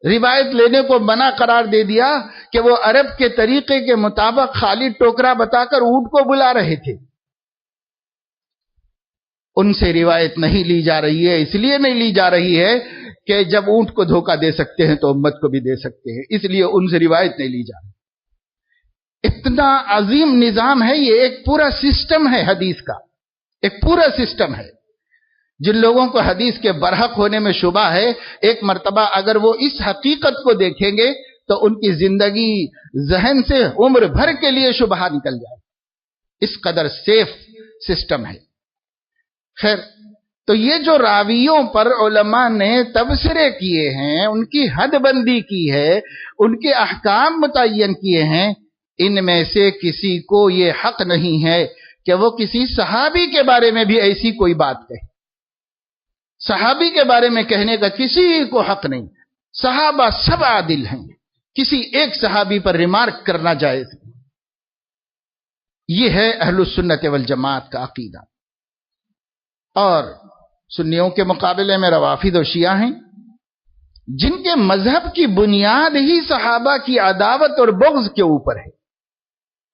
روایت لینے کو منع قرار دے دیا کہ وہ عرب کے طریقے کے مطابق خالی ٹوکرا بتا کر اونٹ کو بلا رہے تھے، ان سے روایت نہیں لی جا رہی ہے، اس لیے نہیں لی جا رہی ہے کہ جب اونٹ کو دھوکہ دے سکتے ہیں تو امت کو بھی دے سکتے ہیں، اس لیے ان سے روایت نہیں لی جا رہی۔ اتنا عظیم نظام ہے یہ، ایک پورا سسٹم ہے حدیث کا، ایک پورا سسٹم ہے۔ جن لوگوں کو حدیث کے برحق ہونے میں شبہ ہے، ایک مرتبہ اگر وہ اس حقیقت کو دیکھیں گے تو ان کی زندگی ذہن سے عمر بھر کے لیے شبہ نکل جائے، اس قدر سیف سسٹم ہے۔ خیر، تو یہ جو راویوں پر علماء نے تبصرے کیے ہیں، ان کی حد بندی کی ہے، ان کے احکام متعین کیے ہیں، ان میں سے کسی کو یہ حق نہیں ہے کہ وہ کسی صحابی کے بارے میں بھی ایسی کوئی بات کہے۔ صحابی کے بارے میں کہنے کا کسی کو حق نہیں، صحابہ سب عادل ہیں، کسی ایک صحابی پر ریمارک کرنا جائز ہے۔ یہ ہے اہل السنت والجماعت کا عقیدہ۔ اور سنیوں کے مقابلے میں روافض و شیعہ ہیں جن کے مذہب کی بنیاد ہی صحابہ کی عداوت اور بغض کے اوپر ہے۔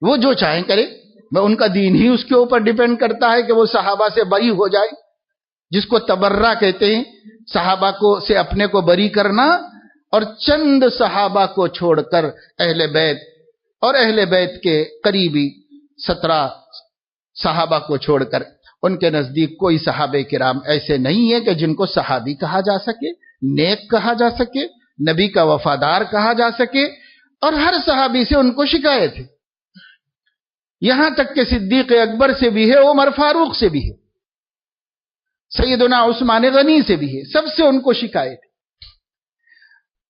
وہ جو چاہیں کرے، میں ان کا دین ہی اس کے اوپر ڈیپینڈ کرتا ہے کہ وہ صحابہ سے بری ہو جائے، جس کو تبرہ کہتے ہیں، صحابہ کو سے اپنے کو بری کرنا، اور چند صحابہ کو چھوڑ کر اہل بیت اور اہل بیت کے قریبی 17 صحابہ کو چھوڑ کر ان کے نزدیک کوئی صحابہ کرام ایسے نہیں ہے کہ جن کو صحابی کہا جا سکے، نیک کہا جا سکے، نبی کا وفادار کہا جا سکے، اور ہر صحابی سے ان کو شکایت ہے، یہاں تک کہ صدیق اکبر سے بھی ہے، عمر فاروق سے بھی ہے، سیدنا عثمان غنی سے بھی ہے، سب سے ان کو شکایت ہے۔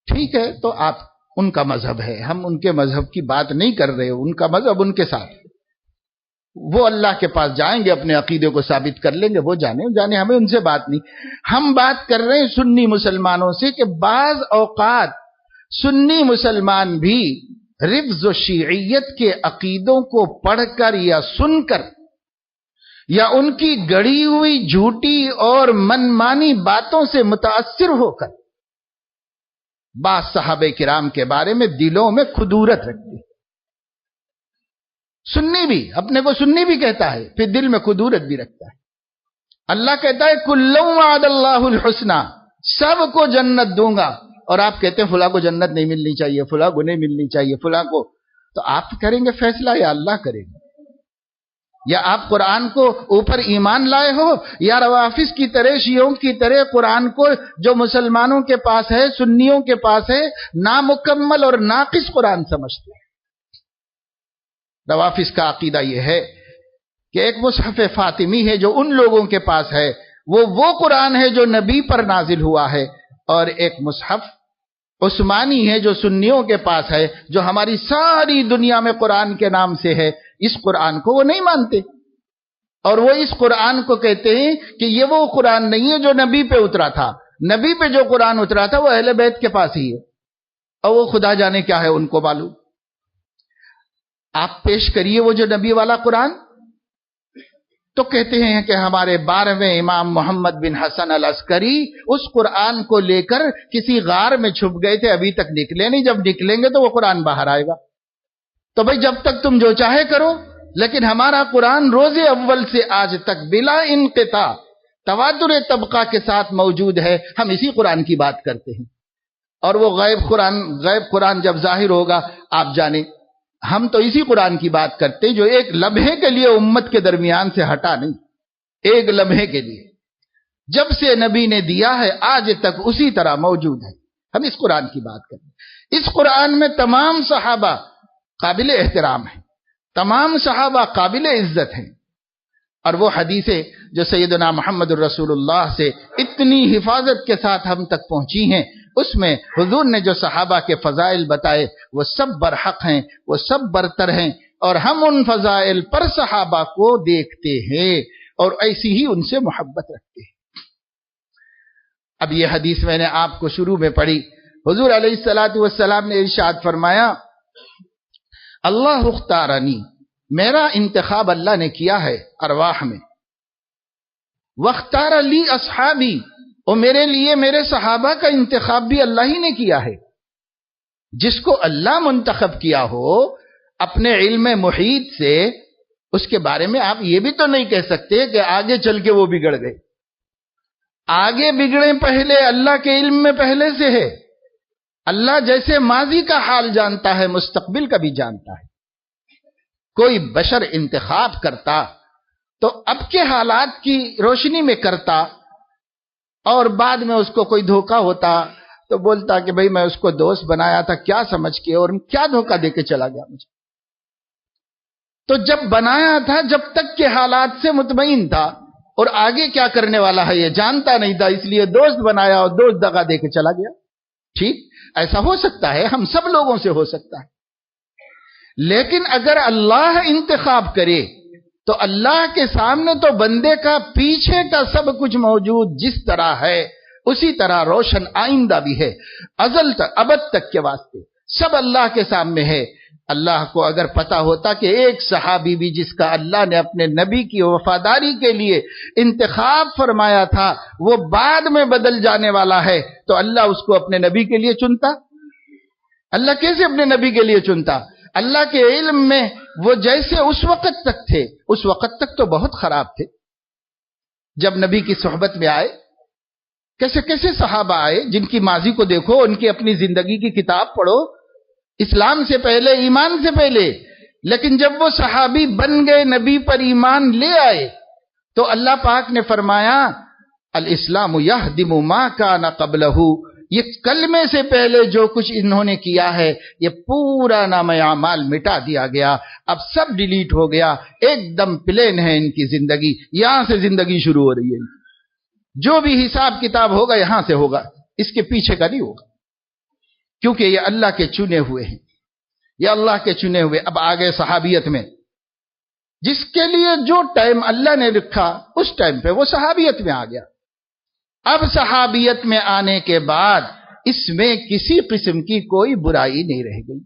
ٹھیک ہے، تو آپ ان کا مذہب ہے، ہم ان کے مذہب کی بات نہیں کر رہے، ان کا مذہب ان کے ساتھ، وہ اللہ کے پاس جائیں گے، اپنے عقیدے کو ثابت کر لیں گے، وہ جانے، ہمیں ان سے بات نہیں۔ ہم بات کر رہے ہیں سنی مسلمانوں سے کہ بعض اوقات سنی مسلمان بھی رفض و شیعیت کے عقیدوں کو پڑھ کر یا سن کر یا ان کی گڑی ہوئی جھوٹی اور منمانی باتوں سے متاثر ہو کر بعض صحابہ کرام کے بارے میں دلوں میں خدورت رکھتے ہیں۔ سنی بھی اپنے کو سنی بھی کہتا ہے، پھر دل میں خدورت بھی رکھتا ہے۔ اللہ کہتا ہے کُلٌّ وعد اللہ الحسنی، سب کو جنت دوں گا، اور آپ کہتے ہیں فلاں کو جنت نہیں ملنی چاہیے، فلاں کو نہیں ملنی چاہیے، فلاں کو، تو آپ کریں گے فیصلہ یا اللہ کرے گا؟ یا آپ قرآن کو اوپر ایمان لائے ہو، یا روافض کی طرح شیعوں کی طرح قرآن کو جو مسلمانوں کے پاس ہے، سنیوں کے پاس ہے، نامکمل اور ناقص قرآن سمجھتے ہیں۔ روافض کا عقیدہ یہ ہے کہ ایک مصحف فاطمی ہے جو ان لوگوں کے پاس ہے، وہ قرآن ہے جو نبی پر نازل ہوا ہے، اور ایک مصحف عثمانی ہے جو سنیوں کے پاس ہے، جو ہماری ساری دنیا میں قرآن کے نام سے ہے۔ اس قرآن کو وہ نہیں مانتے، اور وہ اس قرآن کو کہتے ہیں کہ یہ وہ قرآن نہیں ہے جو نبی پہ اترا تھا، نبی پہ جو قرآن اترا تھا وہ اہل بیت کے پاس ہی ہے، اور وہ خدا جانے کیا ہے ان کو معلوم۔ آپ پیش کریے وہ جو نبی والا قرآن، تو کہتے ہیں کہ ہمارے 12ویں امام محمد بن حسن العسکری اس قرآن کو لے کر کسی غار میں چھپ گئے تھے، ابھی تک نکلے نہیں، جب نکلیں گے تو وہ قرآن باہر آئے گا۔ تو بھئی جب تک تم جو چاہے کرو، لیکن ہمارا قرآن روز اول سے آج تک بلا انقطاع تواتر طبقہ کے ساتھ موجود ہے، ہم اسی قرآن کی بات کرتے ہیں۔ اور وہ غیب قرآن جب ظاہر ہوگا آپ جانیں، ہم تو اسی قرآن کی بات کرتے ہیں جو ایک لمحے کے لیے امت کے درمیان سے ہٹا نہیں، ایک لمحے کے لیے جب سے نبی نے دیا ہے آج تک اسی طرح موجود ہے، ہم اس قرآن کی بات کرتے ہیں۔ اس قرآن میں تمام صحابہ قابل احترام ہیں، تمام صحابہ قابل عزت ہیں، اور وہ حدیثیں جو سیدنا محمد الرسول اللہ سے اتنی حفاظت کے ساتھ ہم تک پہنچی ہیں، اس میں حضور نے جو صحابہ کے فضائل بتائے وہ سب برحق ہیں، وہ سب برتر ہیں، اور ہم ان فضائل پر صحابہ کو دیکھتے ہیں اور ایسی ہی ان سے محبت رکھتے ہیں۔ اب یہ حدیث میں نے آپ کو شروع میں پڑھی، حضور علیہ الصلوۃ والسلام نے ارشاد فرمایا اللہ اختارنی، میرا انتخاب اللہ نے کیا ہے ارواح میں، واختار لی اصحابی، اور میرے لیے میرے صحابہ کا انتخاب بھی اللہ ہی نے کیا ہے۔ جس کو اللہ منتخب کیا ہو اپنے علم محیط سے، اس کے بارے میں آپ یہ بھی تو نہیں کہہ سکتے کہ آگے چل کے وہ بگڑ گئے۔ آگے بگڑے پہلے اللہ کے علم میں پہلے سے ہے۔ اللہ جیسے ماضی کا حال جانتا ہے، مستقبل کا بھی جانتا ہے۔ کوئی بشر انتخاب کرتا تو اب کے حالات کی روشنی میں کرتا، اور بعد میں اس کو کوئی دھوکہ ہوتا تو بولتا کہ بھئی میں اس کو دوست بنایا تھا کیا سمجھ کے، اور کیا دھوکہ دے کے چلا گیا مجھے۔ تو جب بنایا تھا جب تک کے حالات سے مطمئن تھا، اور آگے کیا کرنے والا ہے یہ جانتا نہیں تھا، اس لیے دوست بنایا اور دوست دغا دے کے چلا گیا۔ ٹھیک، ایسا ہو سکتا ہے، ہم سب لوگوں سے ہو سکتا ہے، لیکن اگر اللہ انتخاب کرے تو اللہ کے سامنے تو بندے کا پیچھے کا سب کچھ موجود جس طرح ہے اسی طرح روشن آئندہ بھی ہے، ازل تک ابد تک کے واسطے سب اللہ کے سامنے ہے۔ اللہ کو اگر پتا ہوتا کہ ایک صحابی بھی جس کا اللہ نے اپنے نبی کی وفاداری کے لیے انتخاب فرمایا تھا وہ بعد میں بدل جانے والا ہے، تو اللہ اس کو اپنے نبی کے لیے چنتا؟ اللہ کیسے اپنے نبی کے لیے چنتا؟ اللہ کے علم میں وہ جیسے اس وقت تک تھے اس وقت تک تو بہت خراب تھے. جب نبی کی صحبت میں آئے کیسے کیسے صحابہ آئے جن کی ماضی کو دیکھو، ان کی اپنی زندگی کی کتاب پڑھو، اسلام سے پہلے، ایمان سے پہلے. لیکن جب وہ صحابی بن گئے، نبی پر ایمان لے آئے، تو اللہ پاک نے فرمایا الاسلام یہدم ما کان قبلہ، یہ کلمے سے پہلے جو کچھ انہوں نے کیا ہے یہ پورا نام اعمال مٹا دیا گیا، اب سب ڈیلیٹ ہو گیا، ایک دم پلین ہے ان کی زندگی، یہاں سے زندگی شروع ہو رہی ہے. جو بھی حساب کتاب ہوگا یہاں سے ہوگا، اس کے پیچھے کا نہیں ہوگا، کیونکہ یہ اللہ کے چنے ہوئے ہیں، یہ اللہ کے چنے ہوئے. اب آگے صحابیت میں، جس کے لیے جو ٹائم اللہ نے رکھا اس ٹائم پہ وہ صحابیت میں آ گیا. اب صحابیت میں آنے کے بعد اس میں کسی قسم کی کوئی برائی نہیں رہ گئی.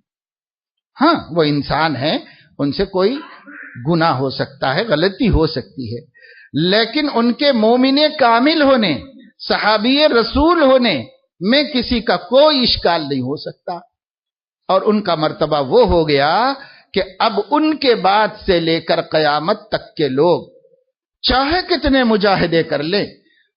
ہاں وہ انسان ہیں، ان سے کوئی گناہ ہو سکتا ہے، غلطی ہو سکتی ہے، لیکن ان کے مومن کامل ہونے، صحابی رسول ہونے میں کسی کا کوئی اشکال نہیں ہو سکتا. اور ان کا مرتبہ وہ ہو گیا کہ اب ان کے بعد سے لے کر قیامت تک کے لوگ چاہے کتنے مجاہدے کر لیں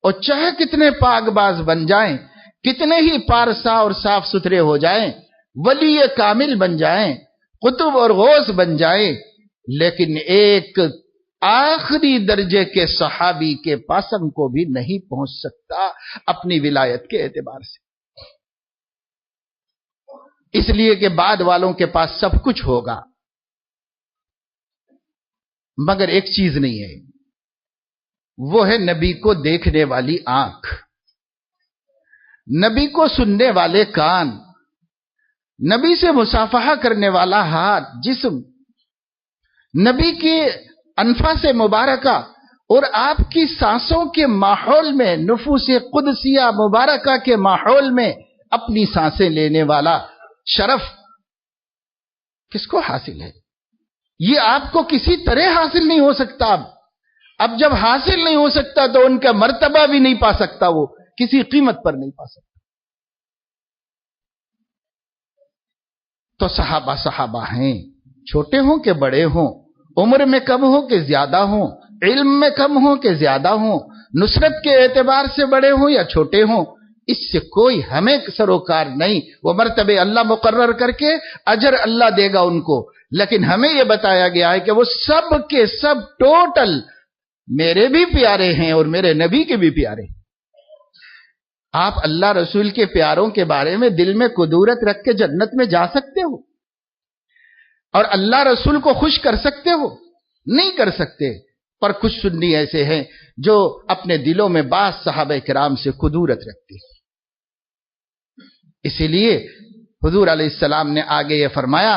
اور چاہے کتنے پاک باز بن جائیں، کتنے ہی پارسا اور صاف ستھرے ہو جائیں، ولی کامل بن جائیں، قطب اور غوث بن جائیں، لیکن ایک آخری درجے کے صحابی کے پاسم کو بھی نہیں پہنچ سکتا اپنی ولایت کے اعتبار سے. اس لیے کہ بعد والوں کے پاس سب کچھ ہوگا مگر ایک چیز نہیں ہے، وہ ہے نبی کو دیکھنے والی آنکھ، نبی کو سننے والے کان، نبی سے مصافحہ کرنے والا ہاتھ، جسم، نبی کے انفاس مبارکہ اور آپ کی سانسوں کے ماحول میں، نفوس قدسیہ مبارکہ کے ماحول میں اپنی سانسیں لینے والا شرف کس کو حاصل ہے؟ یہ آپ کو کسی طرح حاصل نہیں ہو سکتا. اب جب حاصل نہیں ہو سکتا تو ان کا مرتبہ بھی نہیں پا سکتا، وہ کسی قیمت پر نہیں پا سکتا. تو صحابہ ہیں، چھوٹے ہوں کہ بڑے ہوں، عمر میں کم ہو کہ زیادہ ہوں، علم میں کم ہو کہ زیادہ ہوں، نصرت کے اعتبار سے بڑے ہوں یا چھوٹے ہوں، اس سے کوئی ہمیں سروکار نہیں. وہ مرتبے اللہ مقرر کر کے اجر اللہ دے گا ان کو، لیکن ہمیں یہ بتایا گیا ہے کہ وہ سب کے سب ٹوٹل میرے بھی پیارے ہیں اور میرے نبی کے بھی پیارے ہیں. آپ اللہ رسول کے پیاروں کے بارے میں دل میں قدورت رکھ کے جنت میں جا سکتے ہو اور اللہ رسول کو خوش کر سکتے ہو؟ نہیں کر سکتے. پر کچھ سنی ایسے ہیں جو اپنے دلوں میں بعض صحابہ کرام سے قدورت رکھتے ہیں. اسی لیے حضور علیہ السلام نے آگے یہ فرمایا،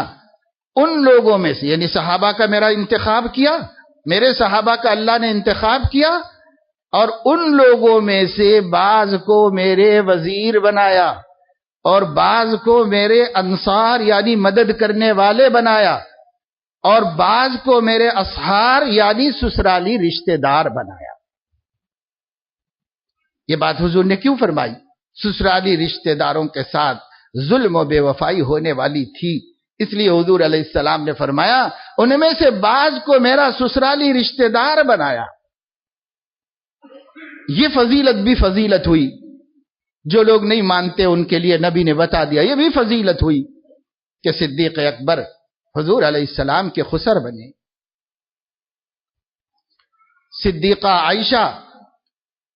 ان لوگوں میں سے، یعنی صحابہ کا میرا انتخاب کیا، میرے صحابہ کا اللہ نے انتخاب کیا، اور ان لوگوں میں سے بعض کو میرے وزیر بنایا اور بعض کو میرے انصار یعنی مدد کرنے والے بنایا اور بعض کو میرے اصحار یعنی سسرالی رشتہ دار بنایا. یہ بات حضور نے کیوں فرمائی؟ سسرالی رشتہ داروں کے ساتھ ظلم و بے وفائی ہونے والی تھی، اس لیے حضور علیہ السلام نے فرمایا ان میں سے بعض کو میرا سسرالی رشتہ دار بنایا. یہ فضیلت بھی فضیلت ہوئی، جو لوگ نہیں مانتے ان کے لیے نبی نے بتا دیا، یہ بھی فضیلت ہوئی کہ صدیق اکبر حضور علیہ السلام کے خسر بنے. صدیقہ عائشہ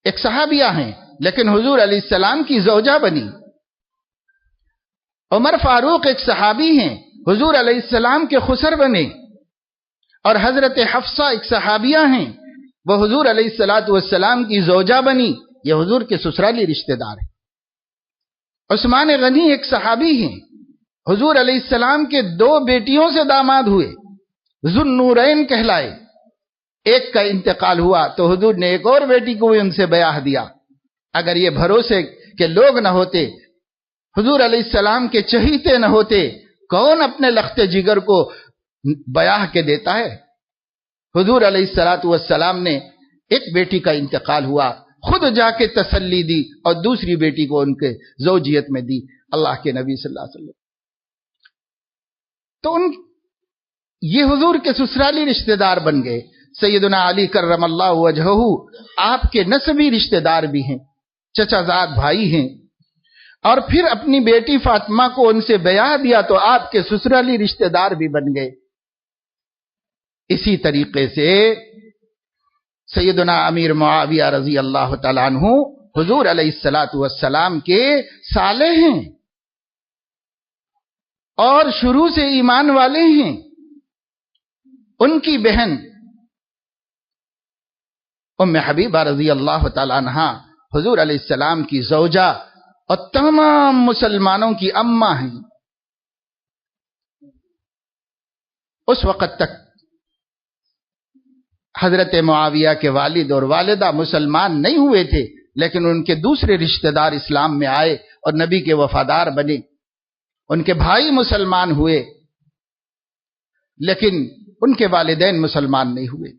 ایک صحابیہ ہیں لیکن حضور علیہ السلام کی زوجہ بنی. عمر فاروق ایک صحابی ہیں، حضور علیہ السلام کے خسر بنے. اور حضرت حفصہ ایک صحابیہ ہیں، وہ حضور علیہ السلام کی زوجہ بنی، یہ حضور کے سسرالی رشتہ دار ہیں. عثمان غنی ایک صحابی ہیں، حضور علیہ السلام کے 2 بیٹیوں سے داماد ہوئے، ذو النورین کہلائے. ایک کا انتقال ہوا تو حضور نے ایک اور بیٹی کو بھی ان سے بیاہ دیا. اگر یہ بھروسے کے لوگ نہ ہوتے، حضور علیہ السلام کے چہیتے نہ ہوتے، کون اپنے لخت جگر کو بیاہ کے دیتا ہے؟ حضور علیہ السلام نے ایک بیٹی کا انتقال ہوا، خود جا کے تسلی دی اور دوسری بیٹی کو ان کے زوجیت میں دی، اللہ کے نبی صلی اللہ علیہ وسلم. تو یہ حضور کے سسرالی رشتہ دار بن گئے. سیدنا علی کرم اللہ وجہہ آپ کے نسبی رشتہ دار بھی ہیں، چچا زاد بھائی ہیں، اور پھر اپنی بیٹی فاطمہ کو ان سے بیاہ دیا تو آپ کے سسرالی رشتہ دار بھی بن گئے. اسی طریقے سے سیدنا امیر معاویہ رضی اللہ تعالیٰ عنہ حضور علیہ الصلاۃ والسلام کے صالح ہیں اور شروع سے ایمان والے ہیں. ان کی بہن ام حبیبہ رضی اللہ تعالیٰ عنہا حضور علیہ السلام کی زوجہ اور تمام مسلمانوں کی اماں ہیں. اس وقت تک حضرت معاویہ کے والد اور والدہ مسلمان نہیں ہوئے تھے، لیکن ان کے دوسرے رشتہ دار اسلام میں آئے اور نبی کے وفادار بنے. ان کے بھائی مسلمان ہوئے، لیکن ان کے والدین مسلمان نہیں ہوئے.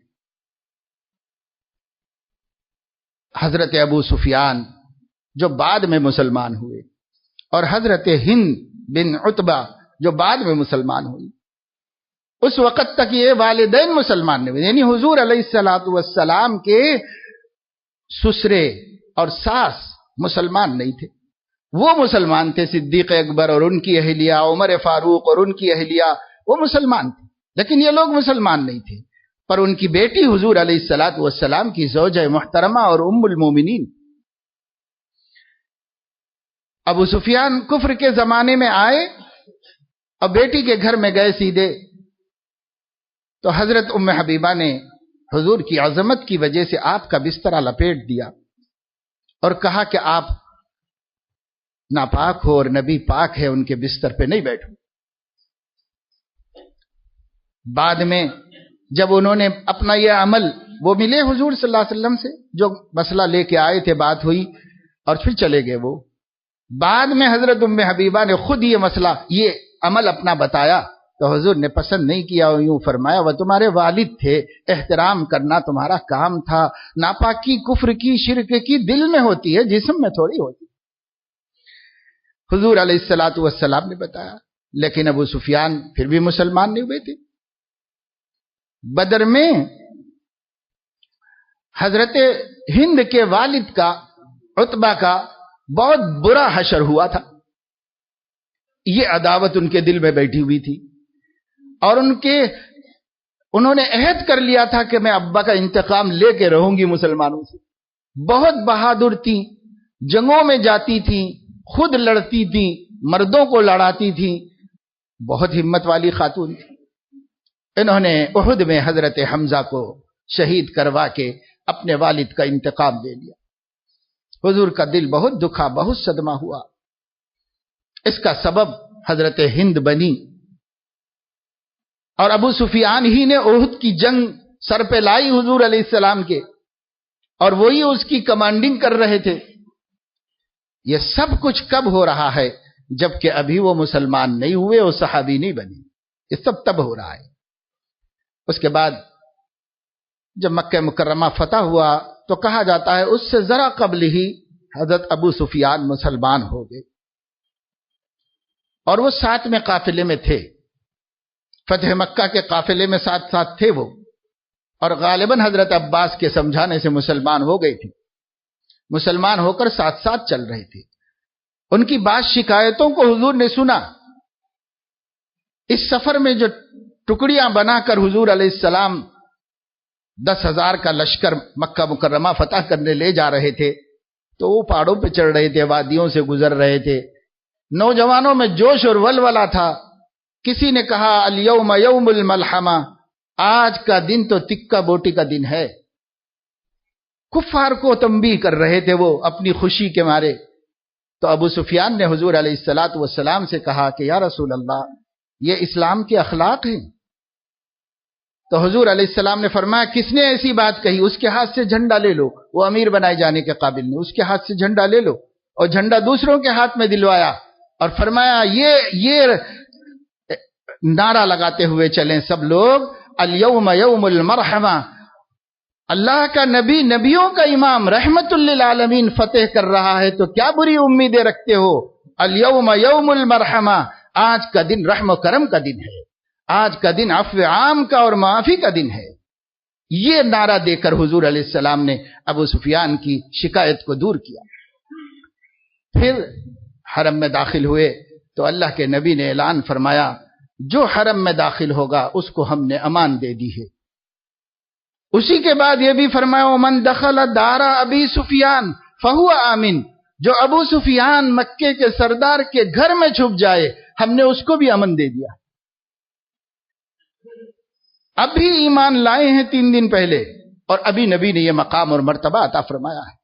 حضرت ابو سفیان جو بعد میں مسلمان ہوئے، اور حضرت ہند بن عتبہ جو بعد میں مسلمان ہوئی، اس وقت تک یہ والدین مسلمان نہیں ہوئے. یعنی حضور علیہ الصلوۃ والسلام کے سسرے اور ساس مسلمان نہیں تھے. وہ مسلمان تھے، صدیق اکبر اور ان کی اہلیہ، عمر فاروق اور ان کی اہلیہ، وہ مسلمان تھے، لیکن یہ لوگ مسلمان نہیں تھے. پر ان کی بیٹی حضور علیہ الصلوۃ والسلام کی زوجہ محترمہ اور ام المومنین. ابو سفیان کفر کے زمانے میں آئے اور بیٹی کے گھر میں گئے سیدھے، تو حضرت ام حبیبہ نے حضور کی عظمت کی وجہ سے آپ کا بستر لپیٹ دیا اور کہا کہ آپ ناپاک ہو اور نبی پاک ہے، ان کے بستر پہ نہیں بیٹھو. بعد میں جب انہوں نے اپنا یہ عمل، وہ ملے حضور صلی اللہ علیہ وسلم سے، جو مسئلہ لے کے آئے تھے، بات ہوئی اور پھر چلے گئے. وہ بعد میں حضرت ام حبیبہ نے خود یہ مسئلہ، یہ عمل اپنا بتایا تو حضور نے پسند نہیں کیا اور یوں فرمایا وہ تمہارے والد تھے، احترام کرنا تمہارا کام تھا. ناپاکی کفر کی، شرک کی دل میں ہوتی ہے، جسم میں تھوڑی ہوتی. حضور علیہ الصلوۃ والسلام نے بتایا. لیکن ابو سفیان پھر بھی مسلمان نہیں ہوئے تھے. بدر میں حضرت ہند کے والد کا، عتبہ کا بہت برا حشر ہوا تھا. یہ عداوت ان کے دل میں بیٹھی ہوئی تھی اور انہوں نے عہد کر لیا تھا کہ میں ابا کا انتقام لے کے رہوں گی مسلمانوں سے. بہت بہادر تھی، جنگوں میں جاتی تھی، خود لڑتی تھی، مردوں کو لڑاتی تھی، بہت ہمت والی خاتون تھی. انہوں نے احد میں حضرت حمزہ کو شہید کروا کے اپنے والد کا انتقام لے لیا. حضور کا دل بہت دکھا، بہت صدمہ ہوا. اس کا سبب حضرت ہند بنی اور ابو سفیان ہی نے احد کی جنگ سر پہ لائی حضور علیہ السلام کے، اور وہی اس کی کمانڈنگ کر رہے تھے. یہ سب کچھ کب ہو رہا ہے؟ جبکہ ابھی وہ مسلمان نہیں ہوئے اور صحابی نہیں بنے. یہ سب تب ہو رہا ہے. اس کے بعد جب مکہ مکرمہ فتح ہوا تو کہا جاتا ہے اس سے ذرا قبل ہی حضرت ابو سفیان مسلمان ہو گئے، اور وہ ساتھ میں قافلے میں تھے. فتح مکہ کے قافلے میں ساتھ ساتھ تھے وہ، اور غالباً حضرت عباس کے سمجھانے سے مسلمان ہو گئے تھے. مسلمان ہو کر ساتھ ساتھ چل رہے تھے. ان کی بعض شکایتوں کو حضور نے سنا. اس سفر میں جو ٹکڑیاں بنا کر حضور علیہ السلام 10,000 کا لشکر مکہ مکرمہ فتح کرنے لے جا رہے تھے، تو وہ پہاڑوں پہ چڑھ رہے تھے، وادیوں سے گزر رہے تھے. نوجوانوں میں جوش اور ولولہ تھا. کسی نے کہا الیوم یوم الملحمہ، آج کا دن تو تکہ بوٹی کا دن ہے. کفار کو تنبیہ کر رہے تھے وہ اپنی خوشی کے مارے. تو ابو سفیان نے حضور علیہ الصلوۃ والسلام سے کہا کہ یا رسول اللہ، یہ اسلام کے اخلاق ہیں. تو حضور علیہ السلام نے فرمایا کس نے ایسی بات کہی؟ اس کے ہاتھ سے جھنڈا لے لو. وہ امیر بنائے جانے کے قابل نہیں، اس کے ہاتھ سے جھنڈا لے لو. اور جھنڈا دوسروں کے ہاتھ میں دلوایا اور فرمایا یہ نعرہ لگاتے ہوئے چلیں سب لوگ، الیوم یوم المرحمہ. اللہ کا نبی، نبیوں کا امام، رحمت للعالمین فتح کر رہا ہے تو کیا بری امیدیں رکھتے ہو؟ الیوم یوم المرحمہ، آج کا دن رحم و کرم کا دن ہے. آج کا دن عفو عام کا اور معافی کا دن ہے. یہ نعرہ دے کر حضور علیہ السلام نے ابو سفیان کی شکایت کو دور کیا. پھر حرم میں داخل ہوئے تو اللہ کے نبی نے اعلان فرمایا جو حرم میں داخل ہوگا اس کو ہم نے امان دے دی ہے. اسی کے بعد یہ بھی فرمایا ومن دخل دار ابی سفیان فہو آمن، جو ابو سفیان مکے کے سردار کے گھر میں چھپ جائے ہم نے اس کو بھی امن دے دیا. ابھی ایمان لائے ہیں 3 دن پہلے اور ابھی نبی نے یہ مقام اور مرتبہ عطا فرمایا ہے.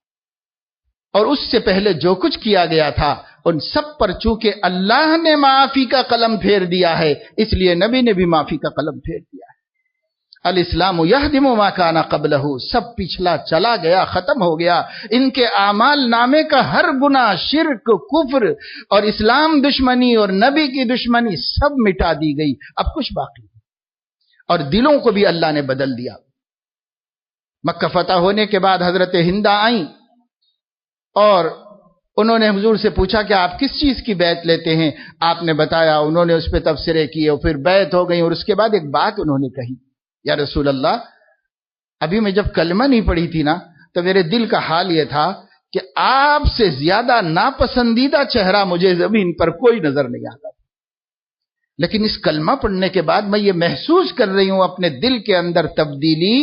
اور اس سے پہلے جو کچھ کیا گیا تھا ان سب پر چونکہ اللہ نے معافی کا قلم پھیر دیا ہے اس لیے نبی نے بھی معافی کا قلم پھیر دیا ہے. الاسلام یہدم ما کان قبلہ، سب پچھلا چلا گیا، ختم ہو گیا. ان کے اعمال نامے کا ہر گناہ، شرک، کفر اور اسلام دشمنی اور نبی کی دشمنی سب مٹا دی گئی. اب کچھ باقی اور دلوں کو بھی اللہ نے بدل دیا. مکہ فتح ہونے کے بعد حضرت ہندہ آئیں اور انہوں نے حضور سے پوچھا کہ آپ کس چیز کی بیعت لیتے ہیں؟ آپ نے بتایا، انہوں نے اس پہ تبصرے کیے اور پھر بیعت ہو گئی. اور اس کے بعد ایک بات انہوں نے کہی، یا رسول اللہ، ابھی میں جب کلمہ نہیں پڑھی تھی نا تو میرے دل کا حال یہ تھا کہ آپ سے زیادہ ناپسندیدہ چہرہ مجھے زمین پر کوئی نظر نہیں آتا. لیکن اس کلمہ پڑھنے کے بعد میں یہ محسوس کر رہی ہوں اپنے دل کے اندر تبدیلی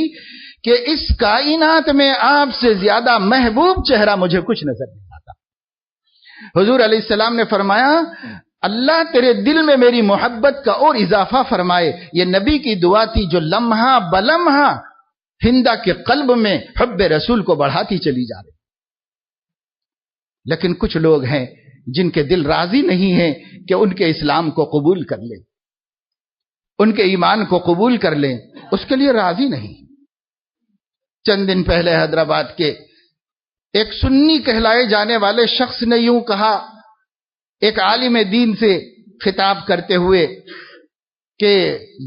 کہ اس کائنات میں آپ سے زیادہ محبوب چہرہ مجھے کچھ نظر نہیں آتا. حضور علیہ السلام نے فرمایا اللہ تیرے دل میں میری محبت کا اور اضافہ فرمائے. یہ نبی کی دعا تھی جو لمحہ بلمحہ ہندہ کے قلب میں حب رسول کو بڑھاتی چلی جا رہی. لیکن کچھ لوگ ہیں جن کے دل راضی نہیں ہیں کہ ان کے اسلام کو قبول کر لیں، ان کے ایمان کو قبول کر لیں، اس کے لیے راضی نہیں. چند دن پہلے حیدرآباد کے ایک سنی کہلائے جانے والے شخص نے یوں کہا ایک عالم دین سے خطاب کرتے ہوئے کہ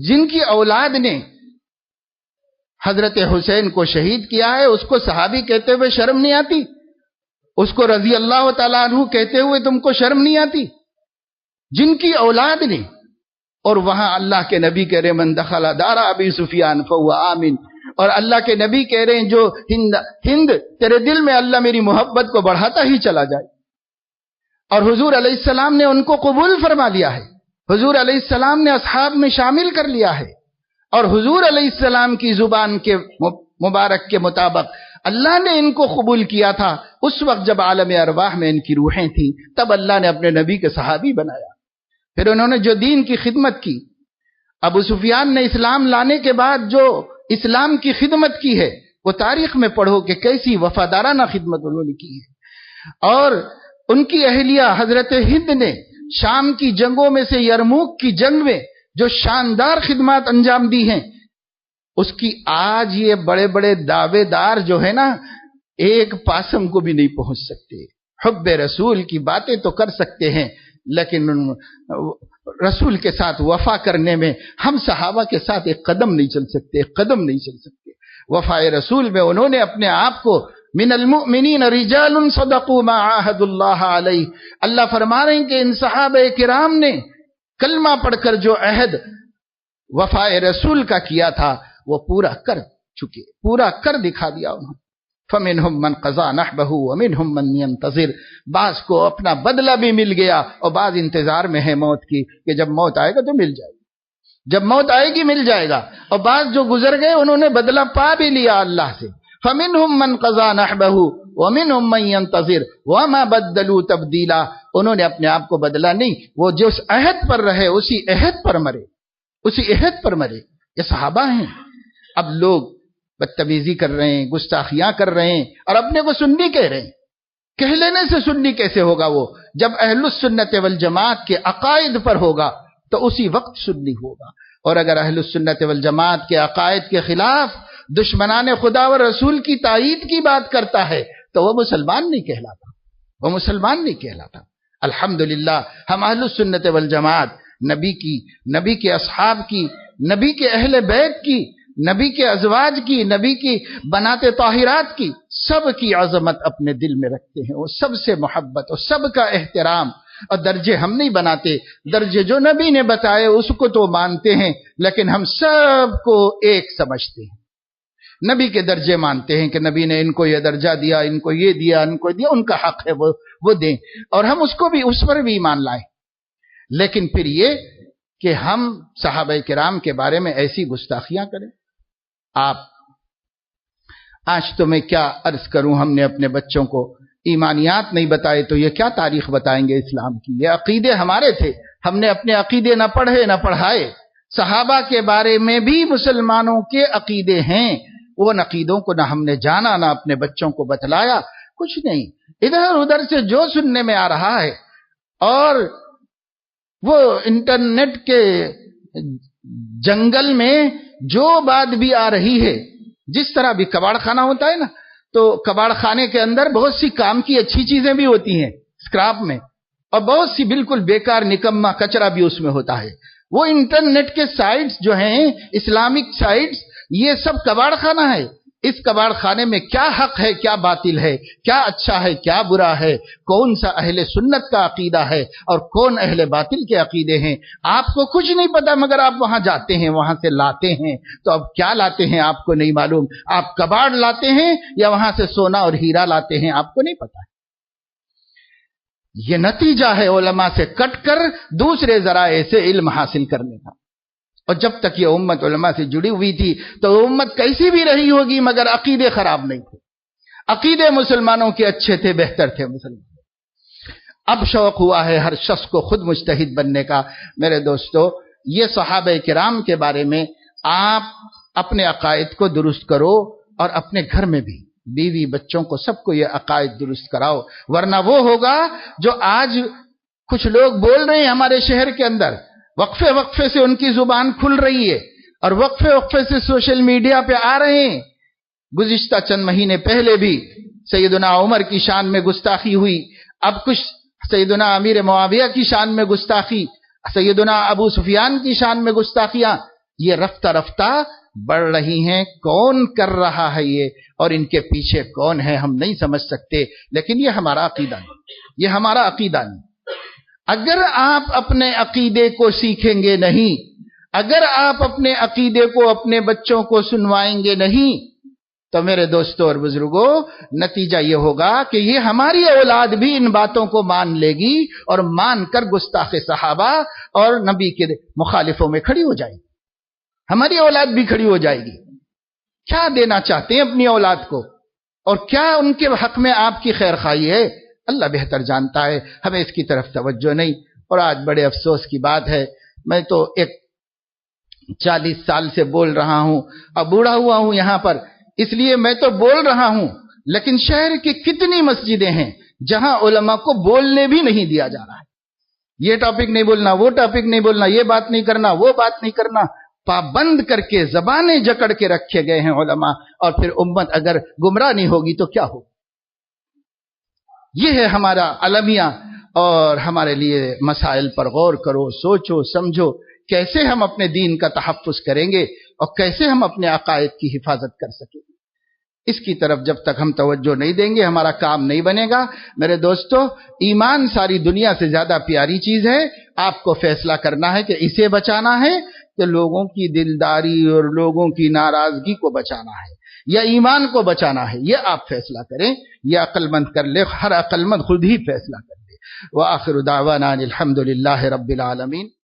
جن کی اولاد نے حضرت حسین کو شہید کیا ہے اس کو صحابی کہتے ہوئے شرم نہیں آتی؟ اس کو رضی اللہ تعالیٰ عنہ کہتے ہوئے تم کو شرم نہیں آتی؟ جن کی اولاد نے، اور وہاں اللہ کے نبی کہہ رہے من دخل دار ابی سفیان فهو آمن، اور اللہ کے نبی کہہ رہے ہیں جو ہند تیرے دل میں اللہ میری محبت کو بڑھاتا ہی چلا جائے. اور حضور علیہ السلام نے ان کو قبول فرما لیا ہے، حضور علیہ السلام نے اصحاب میں شامل کر لیا ہے. اور حضور علیہ السلام کی زبان کے مبارک کے مطابق اللہ نے ان کو قبول کیا تھا اس وقت جب عالم ارواح میں ان کی روحیں تھیں، تب اللہ نے اپنے نبی کے صحابی بنایا. پھر انہوں نے جو دین کی خدمت کی، ابو سفیان نے اسلام لانے کے بعد جو اسلام کی خدمت کی ہے وہ تاریخ میں پڑھو کہ کیسی وفادارانہ خدمت انہوں نے کی ہے. اور ان کی اہلیہ حضرت ہند نے شام کی جنگوں میں سے یرموک کی جنگ میں جو شاندار خدمات انجام دی ہیں، اس کی آج یہ بڑے بڑے دعوے دار جو ہے نا ایک پاسم کو بھی نہیں پہنچ سکتے. حب رسول کی باتیں تو کر سکتے ہیں لیکن رسول کے ساتھ وفا کرنے میں ہم صحابہ کے ساتھ ایک قدم نہیں چل سکتے، ایک قدم نہیں چل سکتے. وفائے رسول میں انہوں نے اپنے آپ کو من المؤمنین رجال صدقوا ما عاهدوا اللہ علیہ، اللہ فرما رہے ہیں کہ ان صحابہ کرام نے کلمہ پڑھ کر جو عہد وفائے رسول کا کیا تھا وہ پورا کر چکے، پورا کر دکھا دیا انہوں نے. فَمِنْهُمْ مَنْ قَضَى نَحْبَهُ وَمِنْهُمْ مَنْ يَنْتَظِرُ، بعض کو اپنا بدلہ بھی مل گیا اور بعض انتظار میں ہے موت کی کہ جب موت آئے گا تو مل جائے گا، جب موت آئے گی مل جائے گا. اور بعض جو گزر گئے انہوں نے بدلہ پا بھی لیا اللہ سے. فَمِنْهُمْ مَنْ قَضَى نَحْبَهُ وَمِنْهُمْ مَنْ يَنْتَظِرُ وَمَا بَدَّلُوا تَبْدِيلًا، انہوں نے اپنے آپ کو بدلا نہیں، وہ جس عہد پر رہے اسی عہد پر مرے، اسی عہد پر مرے. یہ صحابہ ہیں. اب لوگ بدتمیزی کر رہے ہیں، گستاخیاں کر رہے ہیں اور اپنے کو سنی کہہ رہے ہیں. کہہ لینے سے سنی کیسے ہوگا؟ وہ جب اہل السنت والجماعت کے عقائد پر ہوگا تو اسی وقت سنی ہوگا. اور اگر اہل السنت والجماعت کے عقائد کے خلاف دشمنان خدا و رسول کی تائید کی بات کرتا ہے تو وہ مسلمان نہیں کہلاتا، وہ مسلمان نہیں کہلاتا. الحمدللہ ہم اہل السنت والجماعت نبی کی، نبی کے اصحاب کی، نبی کے اہل بیت کی، نبی کے ازواج کی، نبی کی بنات طاہرات کی، سب کی عظمت اپنے دل میں رکھتے ہیں. وہ سب سے محبت اور سب کا احترام اور درجے ہم نہیں بناتے، درجے جو نبی نے بتائے اس کو تو مانتے ہیں، لیکن ہم سب کو ایک سمجھتے ہیں۔ نبی کے درجے مانتے ہیں کہ نبی نے ان کو یہ درجہ دیا، ان کو یہ دیا، ان کو دیا، ان کا حق ہے وہ دیں، اور ہم اس کو بھی، اس پر بھی ایمان لائیں۔ لیکن پھر یہ کہ ہم صحابہ کرام کے بارے میں ایسی گستاخیاں کریں۔ آپ آج تو میں کیا عرض کروں، ہم نے اپنے بچوں کو ایمانیات نہیں بتائے تو یہ کیا تاریخ بتائیں گے اسلام کی؟ یہ عقیدے ہمارے تھے، ہم نے اپنے عقیدے نہ پڑھے نہ پڑھائے۔ صحابہ کے بارے میں بھی مسلمانوں کے عقیدے ہیں، وہ عقیدوں کو نہ ہم نے جانا نہ اپنے بچوں کو بتلایا، کچھ نہیں، ادھر ادھر سے جو سننے میں آ رہا ہے، اور وہ انٹرنیٹ کے جنگل میں جو بات بھی آ رہی ہے، جس طرح بھی کباڑ خانہ ہوتا ہے نا، تو کباڑ خانے کے اندر بہت سی کام کی اچھی چیزیں بھی ہوتی ہیں اسکراپ میں، اور بہت سی بالکل بیکار نکما کچرا بھی اس میں ہوتا ہے۔ وہ انٹرنیٹ کے سائٹس جو ہیں، اسلامک سائٹس، یہ سب کباڑ خانہ ہے۔ اس کباڑ خانے میں کیا حق ہے، کیا باطل ہے، کیا اچھا ہے، کیا برا ہے، کون سا اہل سنت کا عقیدہ ہے اور کون اہل باطل کے عقیدے ہیں، آپ کو کچھ نہیں پتا، مگر آپ وہاں جاتے ہیں، وہاں سے لاتے ہیں۔ تو اب کیا لاتے ہیں آپ کو نہیں معلوم، آپ کباڑ لاتے ہیں یا وہاں سے سونا اور ہیرا لاتے ہیں، آپ کو نہیں پتا۔ یہ نتیجہ ہے علماء سے کٹ کر دوسرے ذرائع سے علم حاصل کرنے کا۔ اور جب تک یہ امت علماء سے جڑی ہوئی تھی تو امت کیسی بھی رہی ہوگی، مگر عقیدے خراب نہیں تھے، عقیدے مسلمانوں کے اچھے تھے، بہتر تھے مسلمان۔ اب شوق ہوا ہے ہر شخص کو خود مجتہد بننے کا۔ میرے دوستو، یہ صحابہ کرام کے بارے میں آپ اپنے عقائد کو درست کرو، اور اپنے گھر میں بھی بیوی بچوں کو سب کو یہ عقائد درست کراؤ، ورنہ وہ ہوگا جو آج کچھ لوگ بول رہے ہیں ہمارے شہر کے اندر، وقفے وقفے سے ان کی زبان کھل رہی ہے، اور وقفے وقفے سے سوشل میڈیا پہ آ رہے ہیں۔ گزشتہ چند مہینے پہلے بھی سیدنا عمر کی شان میں گستاخی ہوئی، اب کچھ سیدنا امیر معاویہ کی شان میں گستاخی، سیدنا ابو سفیان کی شان میں گستاخیاں، یہ رفتہ رفتہ بڑھ رہی ہیں۔ کون کر رہا ہے یہ، اور ان کے پیچھے کون ہے، ہم نہیں سمجھ سکتے، لیکن یہ ہمارا عقیدہ نہیں، یہ ہمارا عقیدہ نہیں۔ اگر آپ اپنے عقیدے کو سیکھیں گے نہیں، اگر آپ اپنے عقیدے کو اپنے بچوں کو سنوائیں گے نہیں، تو میرے دوستوں اور بزرگوں، نتیجہ یہ ہوگا کہ یہ ہماری اولاد بھی ان باتوں کو مان لے گی، اور مان کر گستاخ صحابہ اور نبی کے مخالفوں میں کھڑی ہو جائے گی، ہماری اولاد بھی کھڑی ہو جائے گی۔ کیا دینا چاہتے ہیں اپنی اولاد کو، اور کیا ان کے حق میں آپ کی خیر خواہی ہے، اللہ بہتر جانتا ہے، ہمیں اس کی طرف توجہ نہیں۔ اور آج بڑے افسوس کی بات ہے، میں تو ایک 40 سال سے بول رہا ہوں، اب بوڑھا ہوا ہوں یہاں پر، اس لیے میں تو بول رہا ہوں، لیکن شہر کی کتنی مسجدیں ہیں جہاں علماء کو بولنے بھی نہیں دیا جا رہا ہے۔ یہ ٹاپک نہیں بولنا، وہ ٹاپک نہیں بولنا، یہ بات نہیں کرنا، وہ بات نہیں کرنا، پابند کر کے زبانیں جکڑ کے رکھے گئے ہیں علماء، اور پھر امت اگر گمراہ نہیں ہوگی تو کیا ہوگی؟ یہ ہے ہمارا المیہ، اور ہمارے لیے مسائل پر غور کرو، سوچو، سمجھو، کیسے ہم اپنے دین کا تحفظ کریں گے اور کیسے ہم اپنے عقائد کی حفاظت کر سکیں گے۔ اس کی طرف جب تک ہم توجہ نہیں دیں گے ہمارا کام نہیں بنے گا۔ میرے دوستو، ایمان ساری دنیا سے زیادہ پیاری چیز ہے، آپ کو فیصلہ کرنا ہے کہ اسے بچانا ہے کہ لوگوں کی دلداری اور لوگوں کی ناراضگی کو بچانا ہے، یا ایمان کو بچانا ہے، یہ آپ فیصلہ کریں، یہ عقل مند کر لے، ہر عقل مند خود ہی فیصلہ کر لے۔ وآخر دعوانا الحمد للہ رب العالمین۔